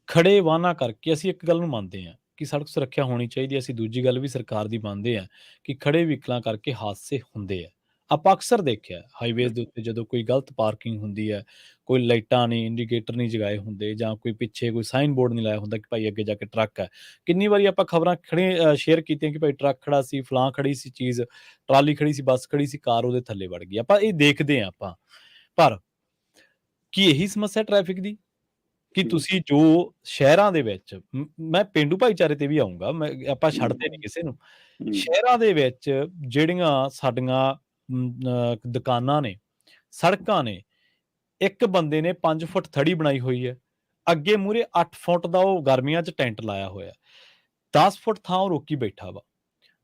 ਖੜੇ ਵਾਹਨਾਂ ਕਰਕੇ ਅਸੀਂ ਇੱਕ ਗੱਲ ਨੂੰ ਮੰਨਦੇ ਹਾਂ ਕਿ ਸੜਕ ਸੁਰੱਖਿਆ ਹੋਣੀ ਚਾਹੀਦੀ ਹੈ, ਅਸੀਂ ਦੂਜੀ ਗੱਲ ਵੀ ਸਰਕਾਰ ਦੀ ਮੰਨਦੇ ਹਾਂ ਕਿ ਖੜੇ ਵਹੀਕਲਾਂ ਕਰਕੇ ਹਾਦਸੇ ਹੁੰਦੇ ਆ। ਆਪਾਂ ਅਕਸਰ ਦੇਖਿਆ ਹਾਈਵੇਜ਼ ਦੇ ਉੱਤੇ ਜਦੋਂ ਕੋਈ ਗਲਤ ਪਾਰਕਿੰਗ ਹੁੰਦੀ ਹੈ, ਕੋਈ ਲਾਈਟਾਂ ਨਹੀਂ, ਇੰਡੀਕੇਟਰ ਨਹੀਂ ਜਗਾਏ ਹੁੰਦੇ, ਜਾਂ ਕੋਈ ਪਿੱਛੇ ਕੋਈ ਸਾਈਨ ਬੋਰਡ ਨਹੀਂ ਲਾਇਆ ਹੁੰਦਾ ਕਿ ਭਾਈ ਅੱਗੇ ਜਾ ਕੇ ਟਰੱਕ ਹੈ। ਕਿੰਨੀ ਵਾਰੀ ਆਪਾਂ ਖਬਰਾਂ ਸ਼ੇਅਰ ਕੀਤੀਆਂ ਕਿ ਭਾਈ ਟਰੱਕ ਖੜਾ ਸੀ, ਫਲਾਂ ਖੜੀ ਸੀ ਚੀਜ਼, ਟਰਾਲੀ ਖੜੀ ਸੀ, ਬੱਸ ਖੜੀ ਸੀ, ਕਾਰ ਉਹਦੇ ਥੱਲੇ ਵੜ ਗਈ। ਆਪਾਂ ਇਹ ਦੇਖਦੇ ਹਾਂ ਆਪਾਂ, ਪਰ ਕੀ ਇਹੀ ਸਮੱਸਿਆ ਟ੍ਰੈਫਿਕ ਦੀ? ਕਿ ਤੁਸੀਂ ਜੋ ਸ਼ਹਿਰਾਂ ਦੇ ਵਿੱਚ, ਮੈਂ ਪੇਂਡੂ ਭਾਈਚਾਰੇ ਤੇ ਵੀ ਆਊਂਗਾ, ਆਪਾਂ ਛੱਡਦੇ ਨਹੀਂ ਕਿਸੇ ਨੂੰ, ਸ਼ਹਿਰਾਂ ਦੇ ਵਿੱਚ ਜਿਹੜੀਆਂ ਸਾਡੀਆਂ ਦੁਕਾਨਾਂ ਨੇ, ਸੜਕਾਂ ਨੇ, ਇੱਕ ਬੰਦੇ ਨੇ 5 ਫੁੱਟ ਥੜੀ ਬਣਾਈ ਹੋਈ ਹੈ, ਅੱਗੇ ਮੂਹਰੇ 8 ਫੁੱਟ ਦਾ ਉਹ ਗਰਮੀਆਂ 'ਚ ਟੈਂਟ ਲਾਇਆ ਹੋਇਆ, 10 ਫੁੱਟ ਥਾਂ ਉਹ ਰੋਕੀ ਬੈਠਾ ਵਾ,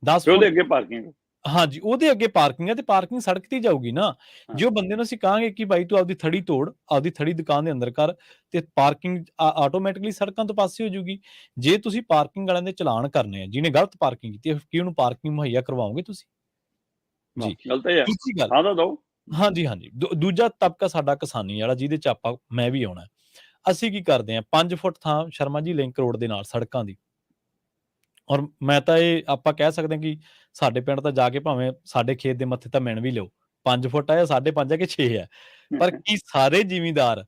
10 ਫੁੱਟ ਅੱਗੇ ਪਾਰਕਿੰਗ। ਹਾਂਜੀ, ਉਹਦੇ ਅੱਗੇ ਪਾਰਕਿੰਗ ਹੈ ਤੇ ਪਾਰਕਿੰਗ ਸੜਕ ਤੇ ਜਾਊਗੀ ਨਾ। ਜੇ ਉਹ ਬੰਦੇ ਨੂੰ ਅਸੀਂ ਕਹਾਂਗੇ ਕਿ ਭਾਈ ਤੂੰ ਆਪਦੀ ਥੜੀ ਤੋੜ, ਆਪਦੀ ਥੜੀ ਦੁਕਾਨ ਦੇ ਅੰਦਰ ਕਰ, ਤੇ ਪਾਰਕਿੰਗ ਆਟੋਮੈਟਿਕਲੀ ਸੜਕਾਂ ਤੋਂ ਪਾਸੇ ਹੋ ਜੂਗੀ। ਜੇ ਤੁਸੀਂ ਪਾਰਕਿੰਗ ਵਾਲਿਆਂ ਦੇ ਚਲਾਨ ਕਰਨੇ ਆ, ਜਿਹਨੇ ਗਲਤ ਪਾਰਕਿੰਗ ਕੀਤੀ ਹੈ, ਕੀ ਉਹਨੂੰ ਪਾਰਕਿੰਗ ਮੁਹੱਈਆ ਕਰਵਾਓਗੇ ਤੁਸੀਂ? ਜੀ, ਦੂਜੀ ਗੱਲ, ਹਾਂਜੀ, ਦੂਜਾ ਤਬਕਾ ਸਾਡਾ ਕਿਸਾਨੀ ਵਾਲਾ, ਜਿਹਦੇ ਚ ਮੈਂ ਵੀ ਆਉਣਾ। ਅਸੀਂ ਕੀ ਕਰਦੇ ਹਾਂ, 5 ਫੁੱਟ ਥਾਂ ਸ਼ਰਮਾ ਜੀ ਲਿੰਕ ਰੋਡ ਦੇ ਨਾਲ ਸੜਕਾਂ ਦੀ, ਔਰ ਮੈਂ ਤਾਂ ਇਹ ਆਪਾਂ ਕਹਿ ਸਕਦੇ ਹਾਂ ਕਿ ਸਾਡੇ ਪਿੰਡ ਤਾਂ ਜਾ ਕੇ ਭਾਵੇਂ ਸਾਡੇ ਖੇਤ ਦੇ ਮੱਥੇ ਤਾਂ ਮਿਣ ਵੀ ਲਿਓ, 5 ਫੁੱਟ ਆ ਜਾਂ 5.5 ਹੈ ਕਿ 6 ਹੈ, ਪਰ ਕੀ ਸਾਰੇ ਜ਼ਿਮੀਂਦਾਰ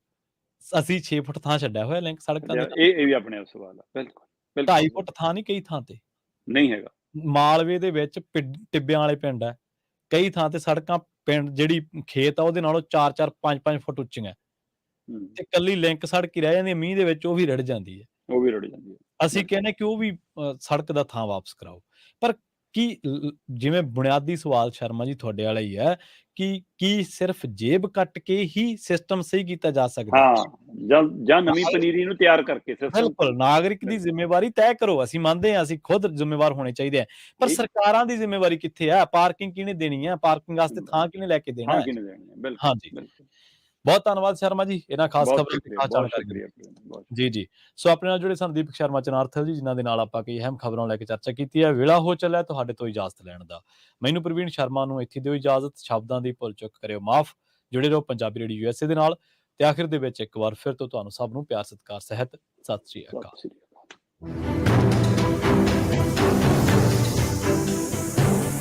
ਅਸੀਂ 6 ਫੁੱਟ ਥਾਂ ਛੱਡਿਆ ਹੋਇਆ ਲਿੰਕ ਸੜਕਾਂ ਦੇ? ਇਹ ਵੀ ਆਪਣੇ ਆਪ ਸਵਾਲ ਆ। ਬਿਲਕੁਲ 2.5 ਫੁੱਟ ਥਾਂ ਨਹੀਂ ਕਈ ਥਾਂ ਤੇ ਨਹੀਂ ਹੈਗਾ। ਮਾਲਵੇ ਦੇ ਵਿੱਚ ਟਿੱਬਿਆਂ ਵਾਲੇ ਪਿੰਡ ਹੈ, ਕਈ ਥਾਂ ਤੇ ਸੜਕਾਂ ਪਿੰਡ ਜਿਹੜੀ ਖੇਤ ਆ ਉਹਦੇ ਨਾਲੋਂ 4-4 5-5 ਫੁੱਟ ਉੱਚੀਆਂ ਤੇ ਕੱਲੀ ਲਿੰਕ ਸੜਕ ਹੀ ਰਹਿ ਜਾਂਦੀ ਹੈ, ਮੀਂਹ ਦੇ ਵਿੱਚ ਉਹ ਵੀ ਰੜ ਜਾਂਦੀ ਹੈ। ਉਹ ਵੀ ਰੁੜ ਜਾਂਦੀ ਹੈ। ਅਸੀਂ ਕਹਿੰਦੇ ਕਿ ਉਹ ਵੀ ਸੜਕ ਦਾ ਥਾਂ ਵਾਪਸ ਕਰਾਓ। ਪਰ ਕੀ ਜਿਵੇਂ ਬੁਨਿਆਦੀ ਸਵਾਲ ਸ਼ਰਮਾ ਜੀ ਤੁਹਾਡੇ ਵਾਲਾ ਹੀ ਹੈ ਕਿ ਕੀ ਸਿਰਫ ਜੇਬ ਕੱਟ ਕੇ ਹੀ ਸਿਸਟਮ ਸਹੀ ਕੀਤਾ ਜਾ ਸਕਦਾ? ਹਾਂ, ਜਾਂ ਨਵੀਂ ਪਨੀਰੀ ਨੂੰ ਤਿਆਰ ਕਰਕੇ ਸਿਸਟਮ। ਬਿਲਕੁਲ, ਨਾਗਰਿਕ ਦੀ ਜ਼ਿੰਮੇਵਾਰੀ ਤੈਅ ਕਰੋ। ਅਸੀਂ ਮੰਨਦੇ ਹਾਂ, ਅਸੀਂ ਖੁਦ ਜ਼ਿੰਮੇਵਾਰ ਹੋਣੇ ਚਾਹੀਦੇ ਆ, ਪਰ ਸਰਕਾਰਾਂ ਦੀ ਜ਼ਿੰਮੇਵਾਰੀ ਕਿੱਥੇ ਹੈ? ਪਾਰਕਿੰਗ ਕਿਹਨੇ ਦੇਣੀ ਹੈ? ਪਾਰਕਿੰਗ ਵਾਸਤੇ ਥਾਂ ਕਿਹਨੇ ਲੈ ਕੇ ਦੇਣਾ ਹੈ? ਬਿਲਕੁਲ, ਹਾਂਜੀ, ਬਿਲਕੁਲ। ਬਹੁਤ ਧੰਨਵਾਦ ਸ਼ਰਮਾ ਜੀ ਇਹਨਾਂ ਖਾਸ ਬਹੁਤ ਖਬਰਾਂ ਦੀ ਖਾਸ ਜਾਣਕਾਰੀ ਸ਼ੁਕਰੀਆ। ਜੀ ਜੀ। ਸੋ ਆਪਣੇ ਨਾਲ ਜੁੜੇ ਸਨ ਦੀਪਕ ਸ਼ਰਮਾ ਚਨਾਰਥਲ ਜੀ, ਜਿਨ੍ਹਾਂ ਦੇ ਨਾਲ ਆਪਾਂ ਕਈ ਅਹਿਮ ਖਬਰਾਂ ਨੂੰ ਲੈ ਕੇ ਚਰਚਾ ਕੀਤੀ ਹੈ। ਵੇਲਾ ਹੋ ਚੱਲਿਆ ਤੁਹਾਡੇ ਤੋਂ ਇਜਾਜ਼ਤ ਲੈਣ ਦਾ। ਮੈਨੂੰ ਪ੍ਰਵੀਨ ਸ਼ਰਮਾ ਨੂੰ ਇੱਥੇ ਦਿਓ ਇਜਾਜ਼ਤ। ਸ਼ਬਦਾਂ ਦੀ ਭੁੱਲ ਚੁੱਕ ਕਰਿਓ ਮਾਫ। ਜੁੜੇ ਰਹੋ ਪੰਜਾਬੀ ਰੇਡੀਓ USA ਦੇ ਨਾਲ ਤੇ ਆਖਿਰ ਦੇ ਵਿੱਚ ਇੱਕ ਵਾਰ ਫਿਰ ਤੋਂ ਤੁਹਾਨੂੰ ਸਭ ਨੂੰ ਪਿਆਰ ਸਤਿਕਾਰ ਸਹਿਤ ਸਤਿ ਸ਼੍ਰੀ ਅਕਾਲ।